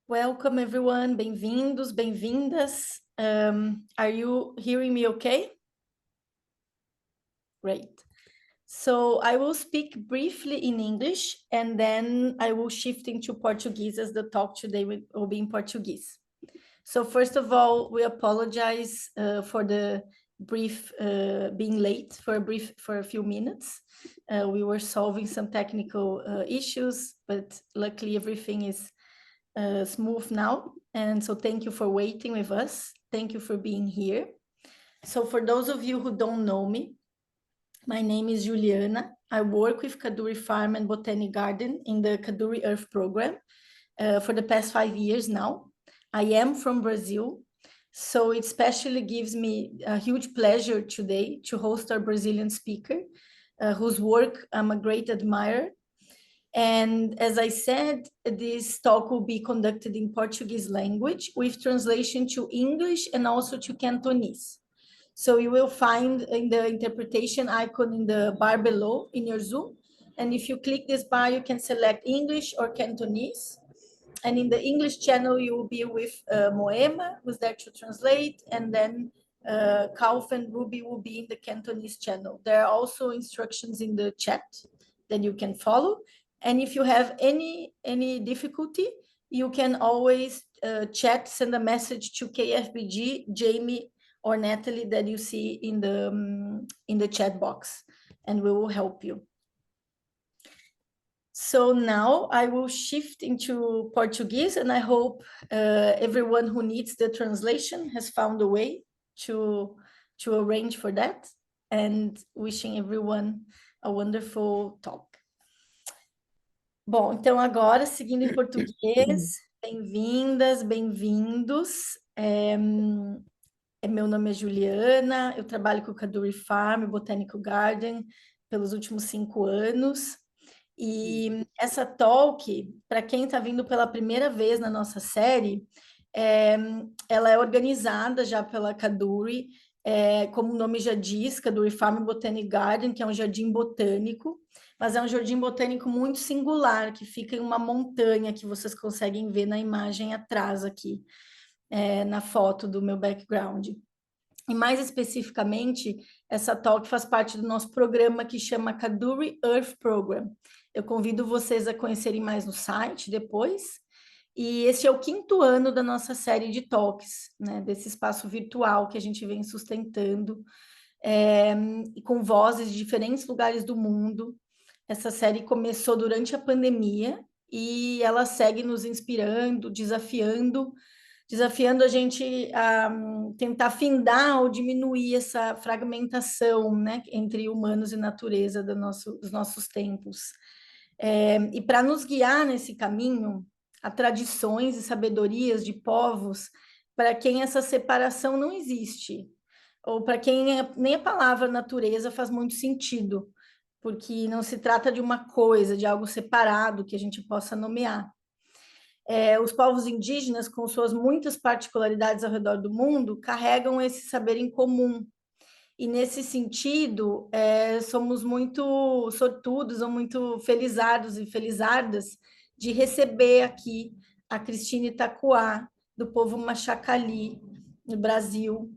Welcome everyone, bem-vindos, bem-vindas. Are you hearing me okay? Great. So I will speak briefly in English and then I will shift into Portuguese as the talk today will be in Portuguese. So first of all, we apologize for the brief being late for a few minutes. We were solving some technical issues, but luckily everything is smooth now. And so thank you for waiting with us. Thank you for being here. So for those of you who don't know me, my name is Juliana. I work with Kaduri Farm and Botanic Garden in the Kaduri Earth program for the past 5 years now. I am from Brazil, so it especially gives me a huge pleasure today to host our Brazilian speaker, whose work I'm a great admirer. And as I said, this talk will be conducted in Portuguese language with translation to English and also to Cantonese. So you will find in the interpretation icon in the bar below in your Zoom. And if you click this bar, you can select English or Cantonese. And in the English channel, you will be with Moema, who's there to translate, and then Kauf and Ruby will be in the Cantonese channel. There are also instructions in the chat that you can follow. And if you have any difficulty, you can always chat, send a message to KFBG, Jamie, or Natalie that you see in the chat box, and we will help you. So now I will shift into Portuguese, and I hope everyone who needs the translation has found a way to arrange for that, and wishing everyone a wonderful talk. Bom, então agora, seguindo em português, bem-vindas, bem-vindos. Meu nome é Juliana, eu trabalho com o Kaduri Farm, Botanical Garden, pelos últimos 5 anos. E essa talk, para quem está vindo pela primeira vez na nossa série, ela é organizada já pela Kaduri, como o nome já diz, Kaduri Farm Botanic Garden, que é um jardim botânico, mas é um jardim botânico muito singular, que fica em uma montanha que vocês conseguem ver na imagem atrás aqui, na foto do meu background. E mais especificamente, essa talk faz parte do nosso programa que chama Kaduri Earth Program. Eu convido vocês a conhecerem mais no site depois. E esse é o 5º ano da nossa série de talks, né, desse espaço virtual que a gente vem sustentando, com vozes de diferentes lugares do mundo. Essa série começou durante a pandemia e ela segue nos inspirando, desafiando a gente a tentar findar ou diminuir essa fragmentação, né, entre humanos e natureza dos nossos tempos. E para nos guiar nesse caminho, há tradições e sabedorias de povos para quem essa separação não existe, ou para quem nem a palavra natureza faz muito sentido, porque não se trata de uma coisa, de algo separado que a gente possa nomear. Os povos indígenas, com suas muitas particularidades ao redor do mundo, carregam esse saber em comum. E, nesse sentido, somos muito sortudos ou muito felizados e felizardas de receber aqui a Cristine Itaquá, do povo Machacali, no Brasil.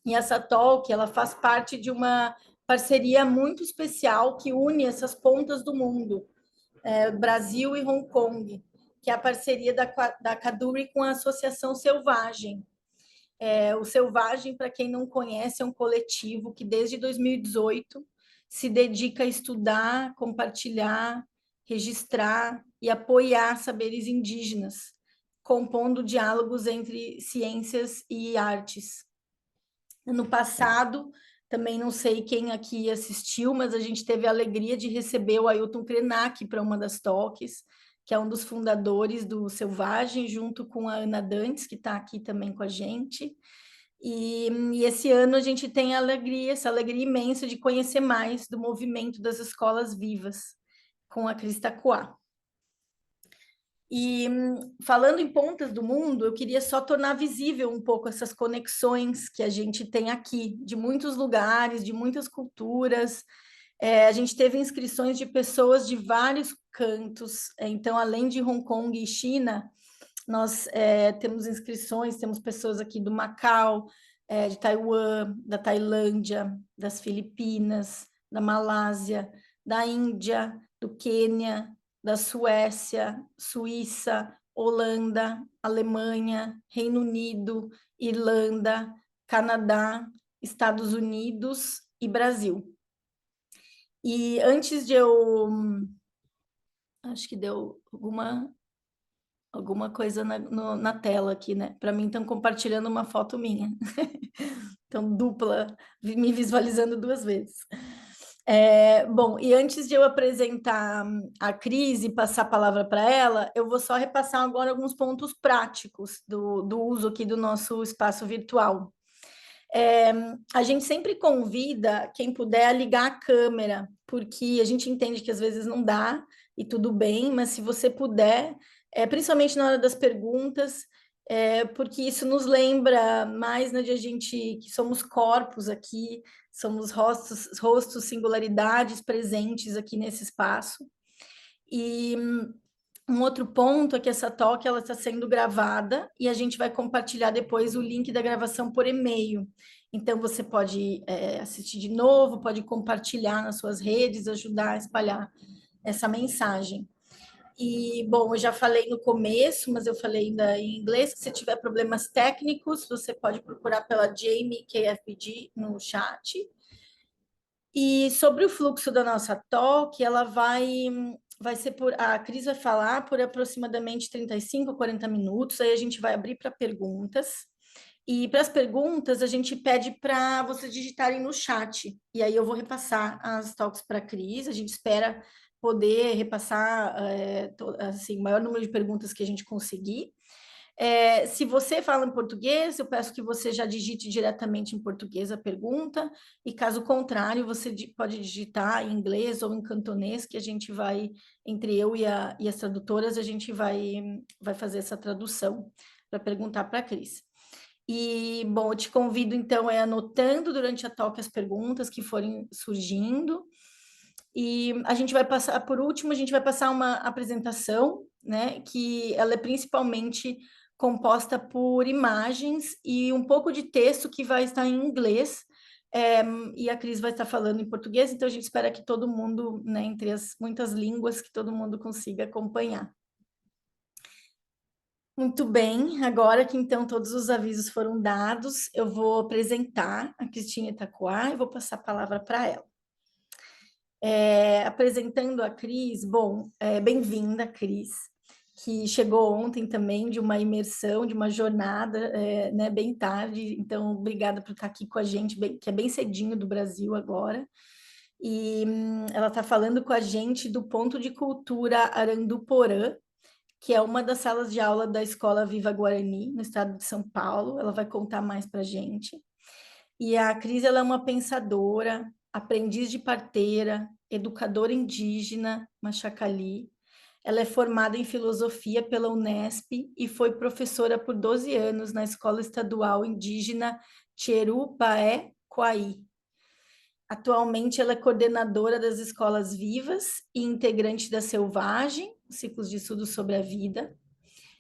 E essa talk, ela faz parte de uma parceria muito especial que une essas pontas do mundo, Brasil e Hong Kong, que é a parceria da Kaduri com a Associação Selvagem. O Selvagem, para quem não conhece, é um coletivo que desde 2018 se dedica a estudar, compartilhar, registrar e apoiar saberes indígenas, compondo diálogos entre ciências e artes. No passado, também não sei quem aqui assistiu, mas a gente teve a alegria de receber o Ailton Krenak para uma das talks, que é um dos fundadores do Selvagem, junto com a Ana Dantes, que está aqui também com a gente. E esse ano a gente tem essa alegria imensa de conhecer mais do movimento das escolas vivas, com a Cris Tacuá. E falando em pontas do mundo, eu queria só tornar visível um pouco essas conexões que a gente tem aqui, de muitos lugares, de muitas culturas. A gente teve inscrições de pessoas de vários cantos, então, além de Hong Kong e China, Nós temos inscrições, temos pessoas aqui do Macau, de Taiwan, da Tailândia, das Filipinas, da Malásia, da Índia, do Quênia, da Suécia, Suíça, Holanda, Alemanha, Reino Unido, Irlanda, Canadá, Estados Unidos e Brasil. E antes de eu... Acho que deu alguma coisa na tela aqui, né? Para mim, estão compartilhando uma foto minha. Então, dupla, me visualizando duas vezes. Bom, e antes de eu apresentar a Cris e passar a palavra para ela, eu vou só repassar agora alguns pontos práticos do uso aqui do nosso espaço virtual. A gente sempre convida quem puder a ligar a câmera, porque a gente entende que às vezes não dá e tudo bem, mas se você puder, principalmente na hora das perguntas, porque isso nos lembra mais, né, de a gente que somos corpos aqui, somos rostos, singularidades presentes aqui nesse espaço. E um outro ponto é que essa talk ela está sendo gravada e a gente vai compartilhar depois o link da gravação por e-mail. Então você pode assistir de novo, pode compartilhar nas suas redes, ajudar a espalhar essa mensagem. E, bom, eu já falei no começo, mas eu falei ainda em inglês, que se tiver problemas técnicos, você pode procurar pela Jamie KFBG no chat. E sobre o fluxo da nossa talk, ela vai ser a Cris vai falar por aproximadamente 35 a 40 minutos, aí a gente vai abrir para perguntas. E para as perguntas, a gente pede para vocês digitarem no chat. E aí eu vou repassar as talks para a Cris. A gente espera poder repassar assim, o maior número de perguntas que a gente conseguir. Se você fala em português, eu peço que você já digite diretamente em português a pergunta, e caso contrário, você pode digitar em inglês ou em cantonês, que a gente vai, entre eu e as tradutoras, a gente vai fazer essa tradução para perguntar para a Cris. E, bom, eu te convido, então, anotando durante a talk as perguntas que forem surgindo. E a gente vai passar, por último, a gente vai passar uma apresentação, né, que ela é principalmente composta por imagens e um pouco de texto que vai estar em inglês, e a Cris vai estar falando em português, então a gente espera que todo mundo, né, entre as muitas línguas, que todo mundo consiga acompanhar. Muito bem, agora que então todos os avisos foram dados, eu vou apresentar a Cristina Itacoá e vou passar a palavra para ela. Apresentando a Cris, bom, bem-vinda, Cris, que chegou ontem também de uma imersão, de uma jornada, né, bem tarde, então obrigada por estar aqui com a gente, que é bem cedinho do Brasil agora. E ela está falando com a gente do Ponto de Cultura Aranduporã, que é uma das salas de aula da Escola Viva Guarani, no estado de São Paulo. Ela vai contar mais para a gente. E a Cris, ela é uma pensadora, aprendiz de parteira, educadora indígena, Machacali. Ela é formada em filosofia pela Unesp e foi professora por 12 anos na Escola Estadual Indígena Tcheru Paé Quai. Atualmente, ela é coordenadora das Escolas Vivas e integrante da Selvagem, ciclos de estudos sobre a vida.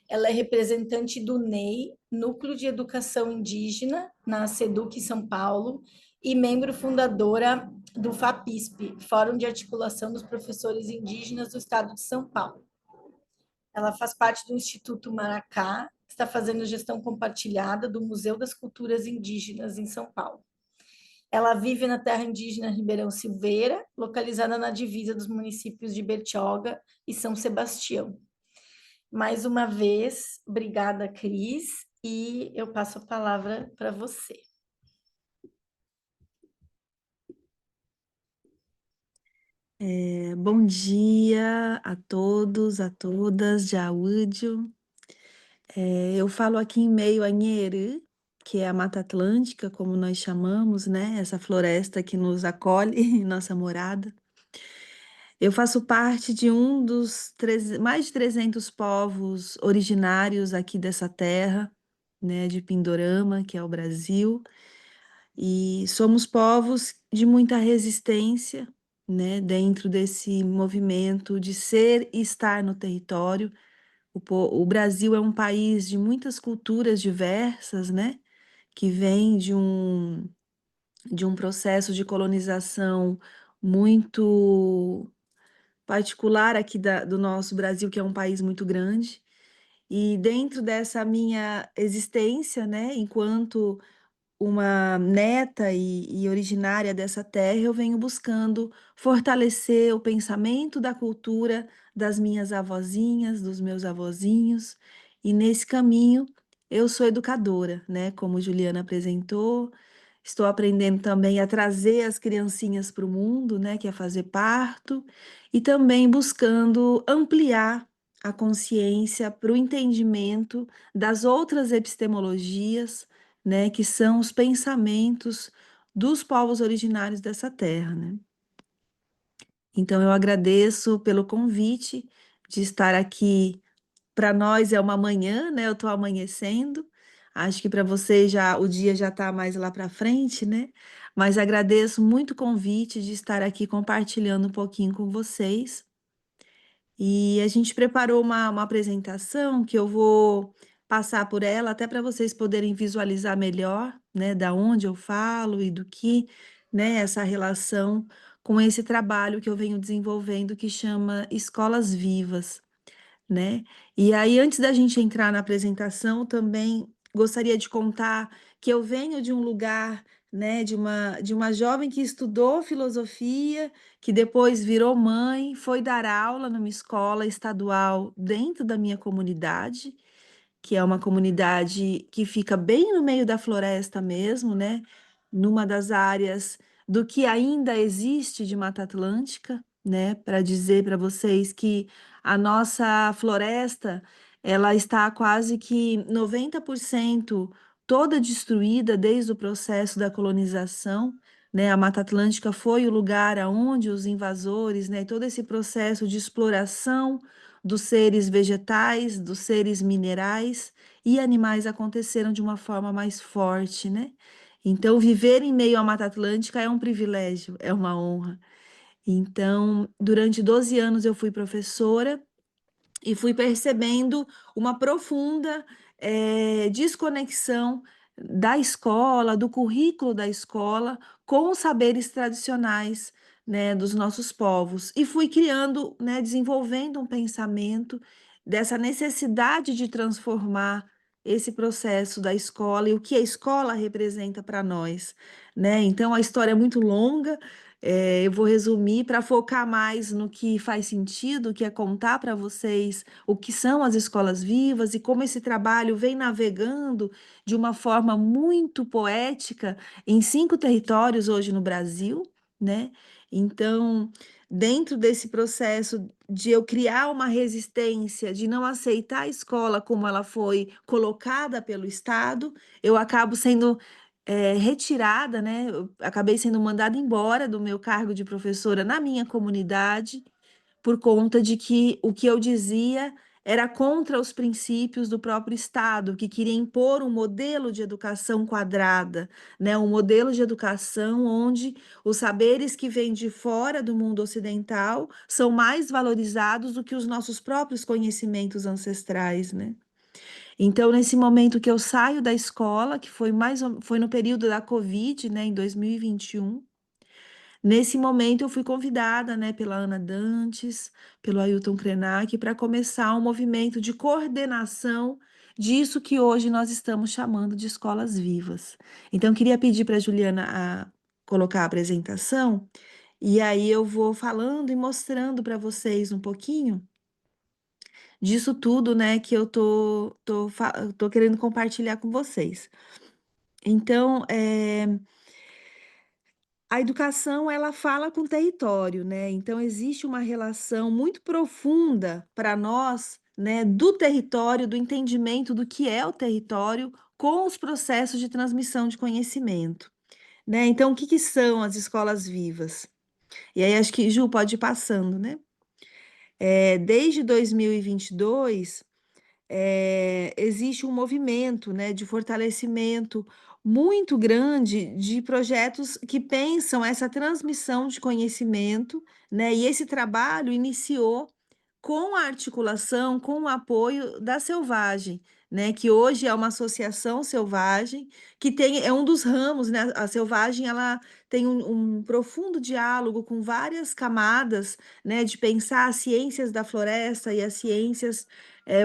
Ela é representante do NEI, Núcleo de Educação Indígena, na SEDUC São Paulo, e membro fundadora do FAPISP, Fórum de Articulação dos Professores Indígenas do Estado de São Paulo. Ela faz parte do Instituto Maracá, que está fazendo gestão compartilhada do Museu das Culturas Indígenas em São Paulo. Ela vive na terra indígena Ribeirão Silveira, localizada na divisa dos municípios de Bertioga e São Sebastião. Mais uma vez, obrigada, Cris, e eu passo a palavra para você. Bom dia a todos, a todas, Jaúdio. Eu falo aqui em meio a Nherê, que é a Mata Atlântica, como nós chamamos, né? Essa floresta que nos acolhe, nossa morada. Eu faço parte de um dos mais de 300 povos originários aqui dessa terra, né? De Pindorama, que é o Brasil. E somos povos de muita resistência, né, dentro desse movimento de ser e estar no território, O Brasil é um país de muitas culturas diversas, né? Que vem de um processo de colonização muito particular aqui do nosso Brasil, que é um país muito grande. E dentro dessa minha existência, né, enquanto uma neta e originária dessa terra, eu venho buscando fortalecer o pensamento da cultura das minhas avózinhas, dos meus avózinhos, e nesse caminho eu sou educadora, né? Como Juliana apresentou, estou aprendendo também a trazer as criancinhas para o mundo, né? Que é fazer parto, e também buscando ampliar a consciência para o entendimento das outras epistemologias, né, que são os pensamentos dos povos originários dessa terra, né? Então eu agradeço pelo convite de estar aqui. Para nós é uma manhã, né? Eu estou amanhecendo. Acho que para você já o dia já está mais lá para frente, né? Mas agradeço muito o convite de estar aqui compartilhando um pouquinho com vocês. E a gente preparou uma apresentação que eu vou passar por ela, até para vocês poderem visualizar melhor, né, da onde eu falo e do que, né, essa relação com esse trabalho que eu venho desenvolvendo que chama Escolas Vivas, né? E aí, antes da gente entrar na apresentação, também gostaria de contar que eu venho de um lugar, né, de uma jovem que estudou filosofia, que depois virou mãe, foi dar aula numa escola estadual dentro da minha comunidade, que é uma comunidade que fica bem no meio da floresta mesmo, né? Numa das áreas do que ainda existe de Mata Atlântica, né? Para dizer para vocês que a nossa floresta, ela está quase que 90% toda destruída desde o processo da colonização, né? A Mata Atlântica foi o lugar aonde os invasores, né? Todo esse processo de exploração dos seres vegetais, dos seres minerais e animais aconteceram de uma forma mais forte, né? Então, viver em meio à Mata Atlântica é um privilégio, é uma honra. Então, durante 12 anos eu fui professora e fui percebendo uma profunda desconexão da escola, do currículo da escola, com os saberes tradicionais, né, dos nossos povos. E fui criando, né, desenvolvendo um pensamento dessa necessidade de transformar esse processo da escola e o que a escola representa para nós, né? Então, a história é muito longa, eu vou resumir para focar mais no que faz sentido, que é contar para vocês o que são as escolas vivas e como esse trabalho vem navegando de uma forma muito poética em 5 territórios hoje no Brasil, né? Então, dentro desse processo de eu criar uma resistência, de não aceitar a escola como ela foi colocada pelo Estado, eu acabo sendo retirada, né? Eu acabei sendo mandada embora do meu cargo de professora na minha comunidade, por conta de que o que eu dizia era contra os princípios do próprio Estado, que queria impor um modelo de educação quadrada, né? Um modelo de educação onde os saberes que vêm de fora do mundo ocidental são mais valorizados do que os nossos próprios conhecimentos ancestrais, né? Então, nesse momento que eu saio da escola, que foi foi no período da Covid, né, em 2021, nesse momento eu fui convidada, né, pela Ana Dantes, pelo Ailton Krenak, para começar um movimento de coordenação disso que hoje nós estamos chamando de escolas vivas. Então, eu queria pedir para a Juliana colocar a apresentação, e aí eu vou falando e mostrando para vocês um pouquinho disso tudo, né, que eu tô querendo compartilhar com vocês. Então, a educação, ela fala com o território, né? Então, existe uma relação muito profunda para nós, né, do território, do entendimento do que é o território com os processos de transmissão de conhecimento, né? Então, o que que são as escolas vivas? E aí, acho que, Ju, pode ir passando, né? Desde 2022, existe um movimento, né, de fortalecimento muito grande de projetos que pensam essa transmissão de conhecimento, né, e esse trabalho iniciou com a articulação, com o apoio da Selvagem, né, que hoje é uma associação Selvagem, que tem, é um dos ramos, né, a Selvagem, ela tem um profundo diálogo com várias camadas, né, de pensar as ciências da floresta e as ciências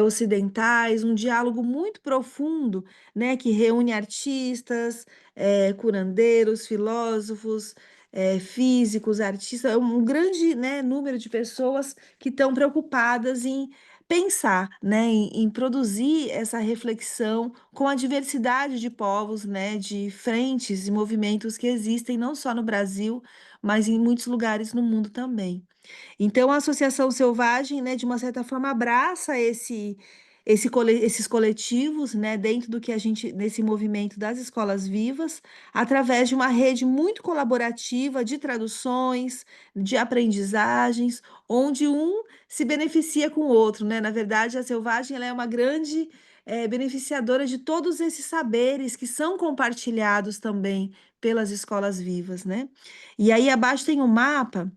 ocidentais, um diálogo muito profundo, né, que reúne artistas, curandeiros, filósofos, físicos, artistas, um grande, né, número de pessoas que estão preocupadas em pensar, né, em produzir essa reflexão com a diversidade de povos, né, de frentes e movimentos que existem não só no Brasil, mas em muitos lugares no mundo também. Então, a Associação Selvagem, né, de uma certa forma, abraça esses coletivos, né, dentro do que a gente, nesse movimento das escolas vivas, através de uma rede muito colaborativa de traduções, de aprendizagens, onde um se beneficia com o outro, né? Na verdade, a Selvagem, ela é uma grande beneficiadora de todos esses saberes que são compartilhados também pelas escolas vivas, né? E aí abaixo tem um mapa.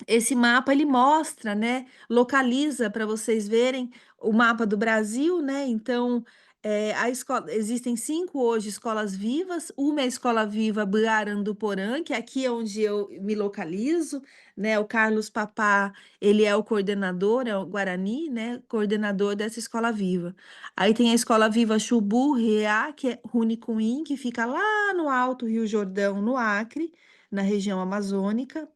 Esse mapa ele mostra, né, localiza para vocês verem o mapa do Brasil, né? Então, a escola, existem 5 hoje escolas vivas. Uma é a Escola Viva Buaranduporã, que é aqui onde eu me localizo, né? O Carlos Papá, ele é o coordenador, é o Guarani, né? Coordenador dessa Escola Viva. Aí tem a Escola Viva Xubu Reá, que é Runicuim, que fica lá no Alto Rio Jordão, no Acre, na região amazônica.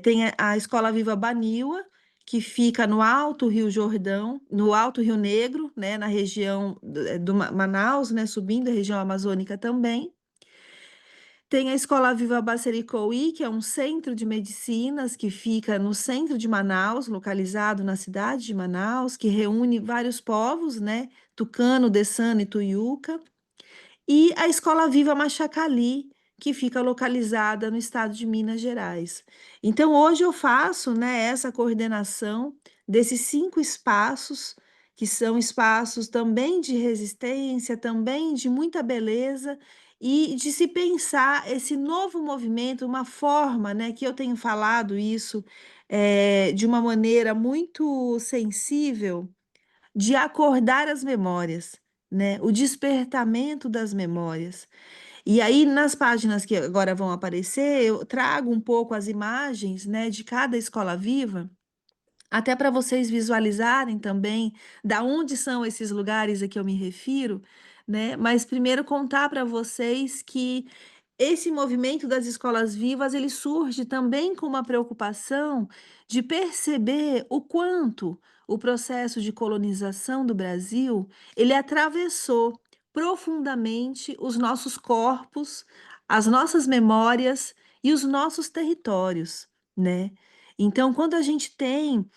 Tem a Escola Viva Baniwa, que fica no Alto Rio Jordão, no Alto Rio Negro, né, na região do Manaus, né, subindo a região amazônica também. Tem a Escola Viva Bacericouí, que é um centro de medicinas que fica no centro de Manaus, localizado na cidade de Manaus, que reúne vários povos, né, Tucano, Dessano e Tuiuca. E a Escola Viva Machacali, que fica localizada no estado de Minas Gerais. Então, hoje eu faço, né, essa coordenação desses 5 espaços, que são espaços também de resistência, também de muita beleza, e de se pensar esse novo movimento, uma forma, né, que eu tenho falado isso de uma maneira muito sensível, de acordar as memórias, né? O despertamento das memórias. E aí, nas páginas que agora vão aparecer, eu trago um pouco as imagens, né, de cada escola viva, até para vocês visualizarem também da onde são esses lugares a que eu me refiro, né? Mas primeiro contar para vocês que esse movimento das escolas vivas, ele surge também com uma preocupação de perceber o quanto o processo de colonização do Brasil, ele atravessou profundamente os nossos corpos, as nossas memórias e os nossos territórios, né? Então, quando a gente tem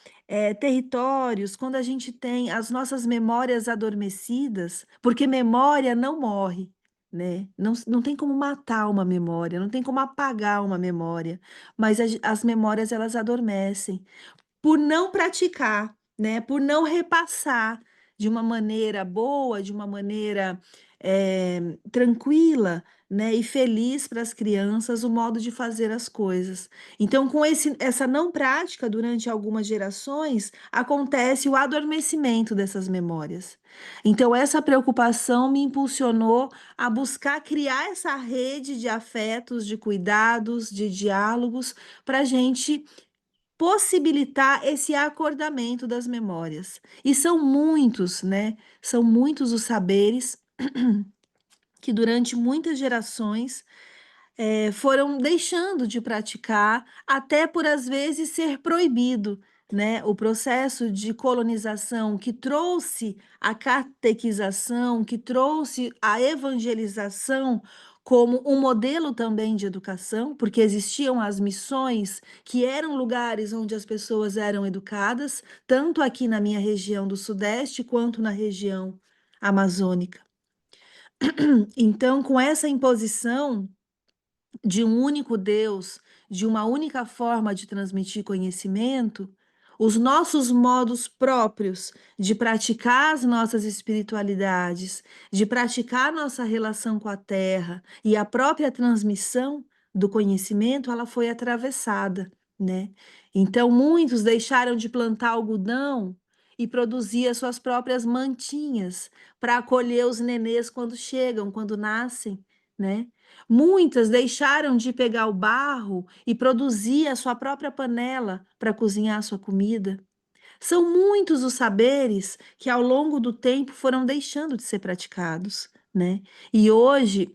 territórios, quando a gente tem as nossas memórias adormecidas, porque memória não morre, né? Não tem como matar uma memória, não tem como apagar uma memória, mas as memórias elas adormecem por não praticar, né? Por não repassar de uma maneira boa, de uma maneira tranquila, né? E feliz para as crianças o modo de fazer as coisas. Então, com essa não prática durante algumas gerações, acontece o adormecimento dessas memórias. Então, essa preocupação me impulsionou a buscar criar essa rede de afetos, de cuidados, de diálogos, para a gente possibilitar esse acordamento das memórias. E são muitos, né? São muitos os saberes que durante muitas gerações foram deixando de praticar, até por às vezes ser proibido, né? O processo de colonização que trouxe a catequização, que trouxe a evangelização como um modelo também de educação, porque existiam as missões, que eram lugares onde as pessoas eram educadas, tanto aqui na minha região do Sudeste quanto na região amazônica. Então, com essa imposição de um único Deus, de uma única forma de transmitir conhecimento, os nossos modos próprios de praticar as nossas espiritualidades, de praticar nossa relação com a terra e a própria transmissão do conhecimento, ela foi atravessada, né? Então, muitos deixaram de plantar algodão e produzir as suas próprias mantinhas para acolher os nenês quando chegam, quando nascem, né? Muitas deixaram de pegar o barro e produzir a sua própria panela para cozinhar a sua comida. São muitos os saberes que ao longo do tempo foram deixando de ser praticados, né? E hoje,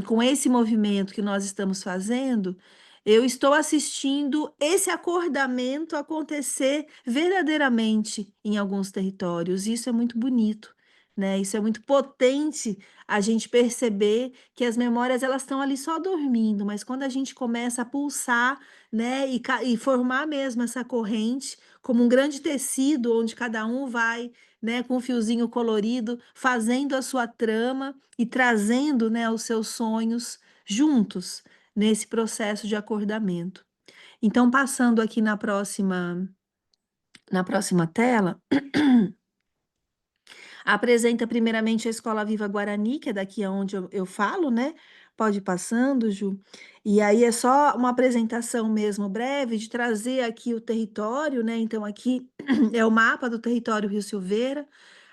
com esse movimento que nós estamos fazendo, eu estou assistindo esse acordamento acontecer verdadeiramente em alguns territórios. Isso é muito bonito, né? Isso é muito potente a gente perceber que as memórias elas estão ali só dormindo, mas quando a gente começa a pulsar, né, e formar mesmo essa corrente como um grande tecido onde cada um vai, né, com um fiozinho colorido, fazendo a sua trama e trazendo, né, os seus sonhos juntos nesse processo de acordamento. Então, passando aqui na próxima tela, apresenta primeiramente a Escola Viva Guarani, que é daqui aonde eu falo, né? Pode ir passando, Ju. E aí é só uma apresentação mesmo breve de trazer aqui o território, né? Então, aqui é o mapa do território Rio Silveira.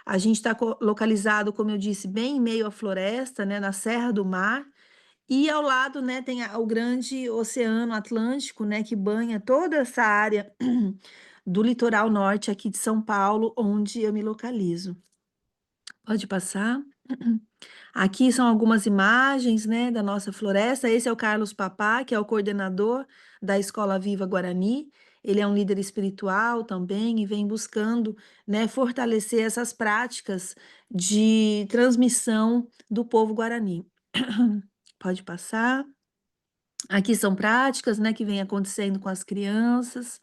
A gente está localizado, como eu disse, bem em meio à floresta, né? Na Serra do Mar. E ao lado, né, tem o grande Oceano Atlântico, né? Que banha toda essa área do litoral norte aqui de São Paulo, onde eu me localizo. Pode passar. Aqui são algumas imagens, né, da nossa floresta. Esse é o Carlos Papá, que é o coordenador da Escola Viva Guarani. Ele é um líder espiritual também e vem buscando, né, fortalecer essas práticas de transmissão do povo guarani. Pode passar. Aqui são práticas, né, que vem acontecendo com as crianças.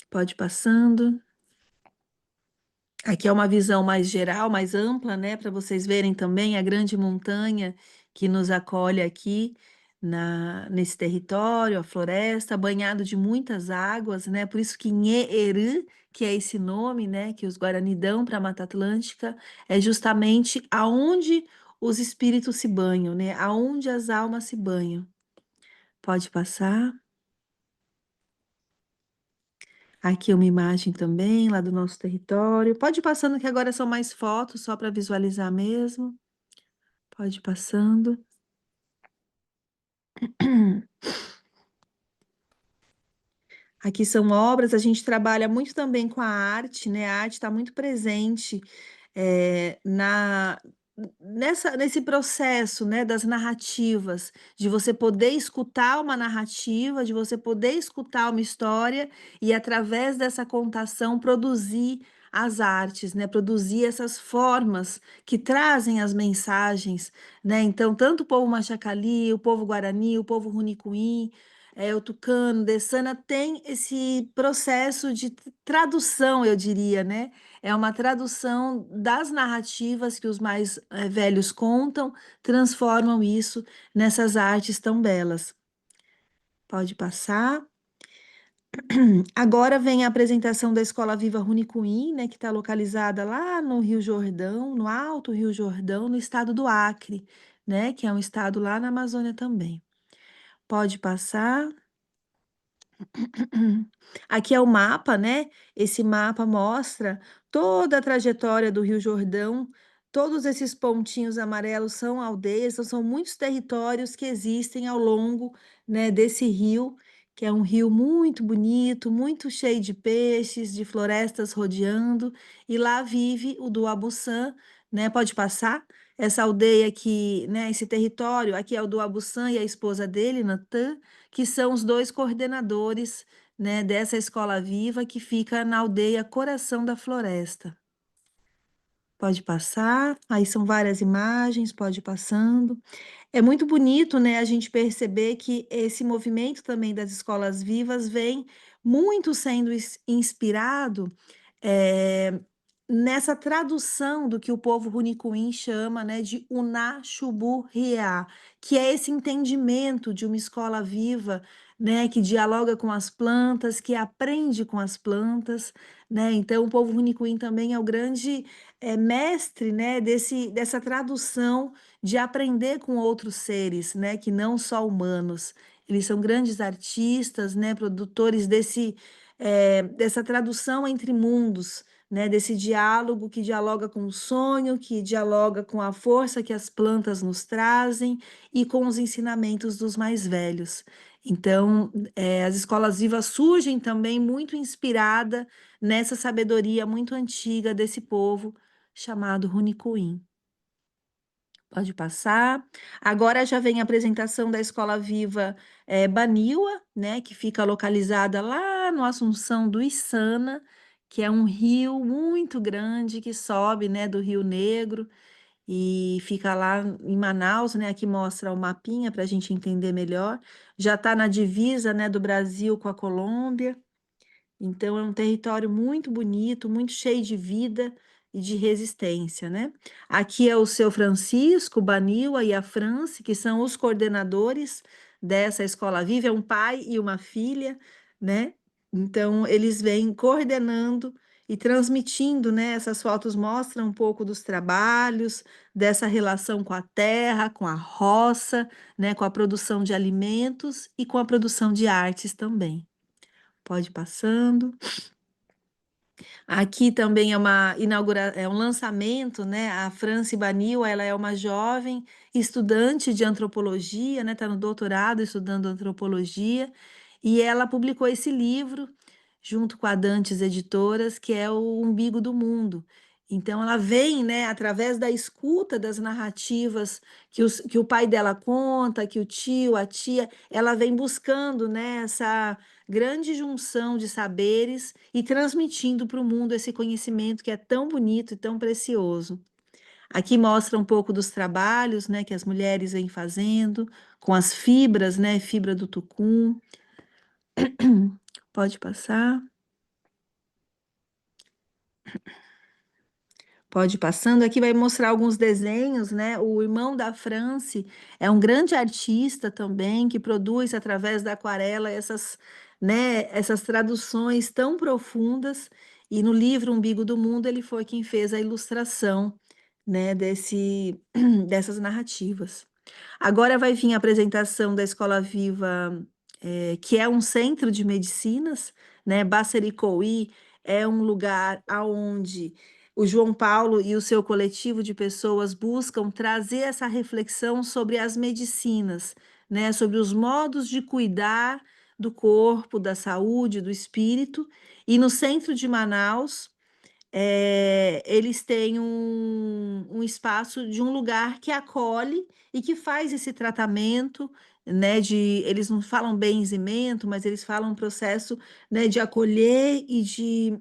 Pode passando. Aqui é uma visão mais geral, mais ampla, né, para vocês verem também a grande montanha que nos acolhe aqui nesse território, a floresta, banhado de muitas águas, né, por isso que Nheerê, que é esse nome, né, que os Guarani dão para a Mata Atlântica, é justamente aonde os espíritos se banham, né, aonde as almas se banham. Pode passar. Aqui uma imagem também lá do nosso território. Pode ir passando que agora são mais fotos, só para visualizar mesmo. Pode ir passando. Aqui são obras, a gente trabalha muito também com a arte, né? A arte está muito presente nesse processo, né, das narrativas, de você poder escutar uma narrativa, de você poder escutar uma história e, através dessa contação, produzir as artes, né? Produzir essas formas que trazem as mensagens, né? Então, tanto o povo Machacali, o povo Guarani, o povo Runicuim, o Tucano, Dessana, tem esse processo de tradução, eu diria, né? É uma tradução das narrativas que os mais velhos contam, transformam isso nessas artes tão belas. Pode passar. Agora vem a apresentação da Escola Viva Runicuim, né, que está localizada lá no Rio Jordão, no Alto Rio Jordão, no estado do Acre, né, que é um estado lá na Amazônia também. Pode passar. Aqui é o mapa, né? Esse mapa mostra toda a trajetória do Rio Jordão. Todos esses pontinhos amarelos são aldeias, então são muitos territórios que existem ao longo, né, desse rio, que é um rio muito bonito, muito cheio de peixes, de florestas rodeando, e lá vive o do Abuçã, né? Pode passar? Essa aldeia aqui, né, esse território, aqui é o do Abuçã e a esposa dele, Natã, que são os dois coordenadores, né, dessa escola viva que fica na aldeia Coração da Floresta. Pode passar, aí são várias imagens, pode ir passando. É muito bonito, né, a gente perceber que esse movimento também das escolas vivas vem muito sendo inspirado eh, nessa tradução do que o povo Runicuim chama, né, de Uná Xubu Riá, que é esse entendimento de uma escola viva, né, que dialoga com as plantas, que aprende com as plantas, né? Então, o povo Runicuim também é o grande mestre, né, dessa tradução de aprender com outros seres, né, que não só humanos. eles são grandes artistas, né, produtores dessa tradução entre mundos, né, desse diálogo que dialoga com o sonho, que dialoga com a força que as plantas nos trazem e com os ensinamentos dos mais velhos. Então, as escolas vivas surgem também muito inspirada nessa sabedoria muito antiga desse povo chamado Runicuim. Pode passar. Agora já vem a apresentação da Escola Viva Baniwa, né, que fica localizada lá no Assunção do Içana, que é um rio muito grande que sobe, né, do Rio Negro e fica lá em Manaus, né? Aqui mostra o mapinha para a gente entender melhor. Já está na divisa, né, do Brasil com a Colômbia. Então, é um território muito bonito, muito cheio de vida e de resistência, né? Aqui é o seu Francisco, Banila e a Franci, que são os coordenadores dessa Escola Viva, é um pai e uma filha, né? Então, eles vêm coordenando e transmitindo, né? Essas fotos mostram um pouco dos trabalhos, dessa relação com a terra, com a roça, né? Com a produção de alimentos e com a produção de artes também. Pode ir passando. Aqui também é um lançamento, né? A Franci Banil, ela é uma jovem estudante de antropologia, né? Está no doutorado estudando antropologia, e ela publicou esse livro junto com a Dantes Editoras, que é o Umbigo do Mundo. Então, ela vem, né, através da escuta das narrativas que o pai dela conta, que o tio, a tia, ela vem buscando, né, essa grande junção de saberes e transmitindo para o mundo esse conhecimento que é tão bonito e tão precioso. Aqui mostra um pouco dos trabalhos, né, que as mulheres vêm fazendo com as fibras, né, fibra do tucum. Pode passar. Pode ir passando. Aqui vai mostrar alguns desenhos, né? O irmão da France é um grande artista também que produz através da aquarela essas traduções tão profundas. E no livro Umbigo do Mundo ele foi quem fez a ilustração, né? Dessas narrativas. Agora vai vir a apresentação da Escola Viva, que é um centro de medicinas, né? Bassericoí é um lugar aonde o João Paulo e o seu coletivo de pessoas buscam trazer essa reflexão sobre as medicinas, né? Sobre os modos de cuidar do corpo, da saúde, do espírito. E no centro de Manaus, eles têm um espaço de um lugar que acolhe e que faz esse tratamento, né, eles não falam benzimento, mas eles falam um processo, né, de acolher e de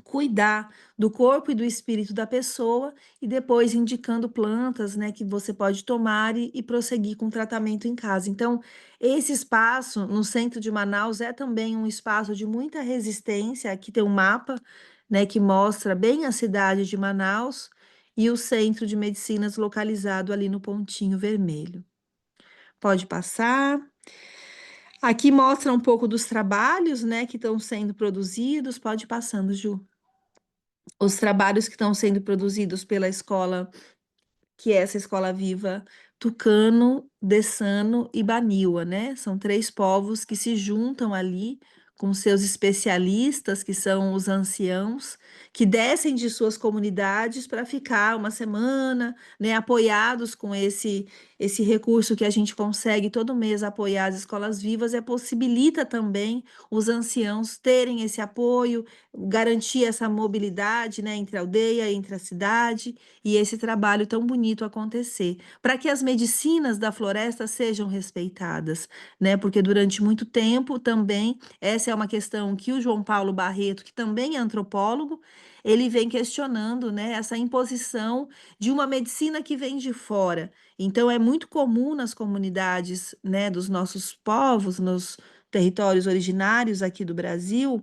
cuidar do corpo e do espírito da pessoa e depois indicando plantas, né, que você pode tomar e prosseguir com o tratamento em casa. Então, esse espaço no centro de Manaus é também um espaço de muita resistência. Aqui tem um mapa, né, que mostra bem a cidade de Manaus e o centro de medicinas localizado ali no pontinho vermelho. Pode passar. Aqui mostra um pouco dos trabalhos, né, que estão sendo produzidos. Pode ir passando, Ju. Os trabalhos que estão sendo produzidos pela escola, que é essa Escola Viva Tucano, Dessano e Baniwa, né? São três povos que se juntam ali com seus especialistas, que são os anciãos, que descem de suas comunidades para ficar uma semana, né, apoiados com esse recurso que a gente consegue todo mês apoiar as escolas vivas, possibilita também os anciãos terem esse apoio, garantir essa mobilidade, né, entre a aldeia, entre a cidade, e esse trabalho tão bonito acontecer, para que as medicinas da floresta sejam respeitadas, né? Porque durante muito tempo também, essa é uma questão que o João Paulo Barreto, que também é antropólogo, ele vem questionando, né, essa imposição de uma medicina que vem de fora. Então, é muito comum nas comunidades, né, dos nossos povos, nos territórios originários aqui do Brasil,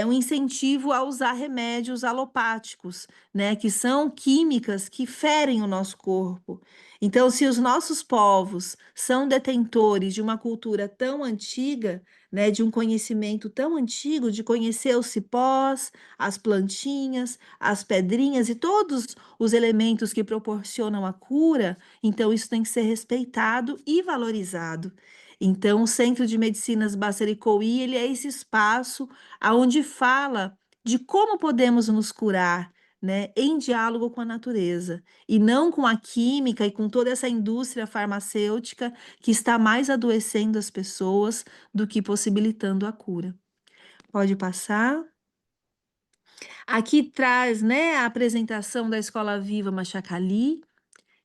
um incentivo a usar remédios alopáticos, né, que são químicas que ferem o nosso corpo. Então, se os nossos povos são detentores de uma cultura tão antiga, né, de um conhecimento tão antigo, de conhecer os cipós, as plantinhas, as pedrinhas e todos os elementos que proporcionam a cura, então isso tem que ser respeitado e valorizado. Então, o Centro de Medicinas Bassericoí, ele é esse espaço aonde fala de como podemos nos curar, né, em diálogo com a natureza, e não com a química e com toda essa indústria farmacêutica que está mais adoecendo as pessoas do que possibilitando a cura. Pode passar. Aqui traz, né, a apresentação da Escola Viva Machacali,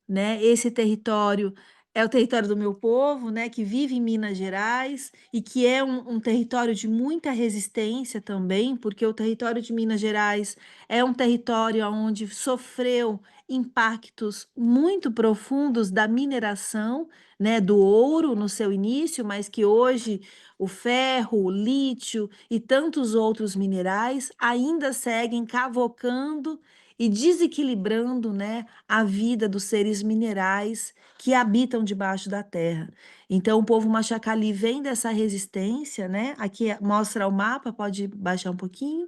né? Esse território é o território do meu povo, né? Que vive em Minas Gerais e que é um território de muita resistência também, porque o território de Minas Gerais é um território onde sofreu impactos muito profundos da mineração, né? Do ouro no seu início, mas que hoje o ferro, o lítio e tantos outros minerais ainda seguem cavocando e desequilibrando, né, a vida dos seres minerais que habitam debaixo da terra. Então, o povo Machacali vem dessa resistência, né? Aqui mostra o mapa, pode baixar um pouquinho.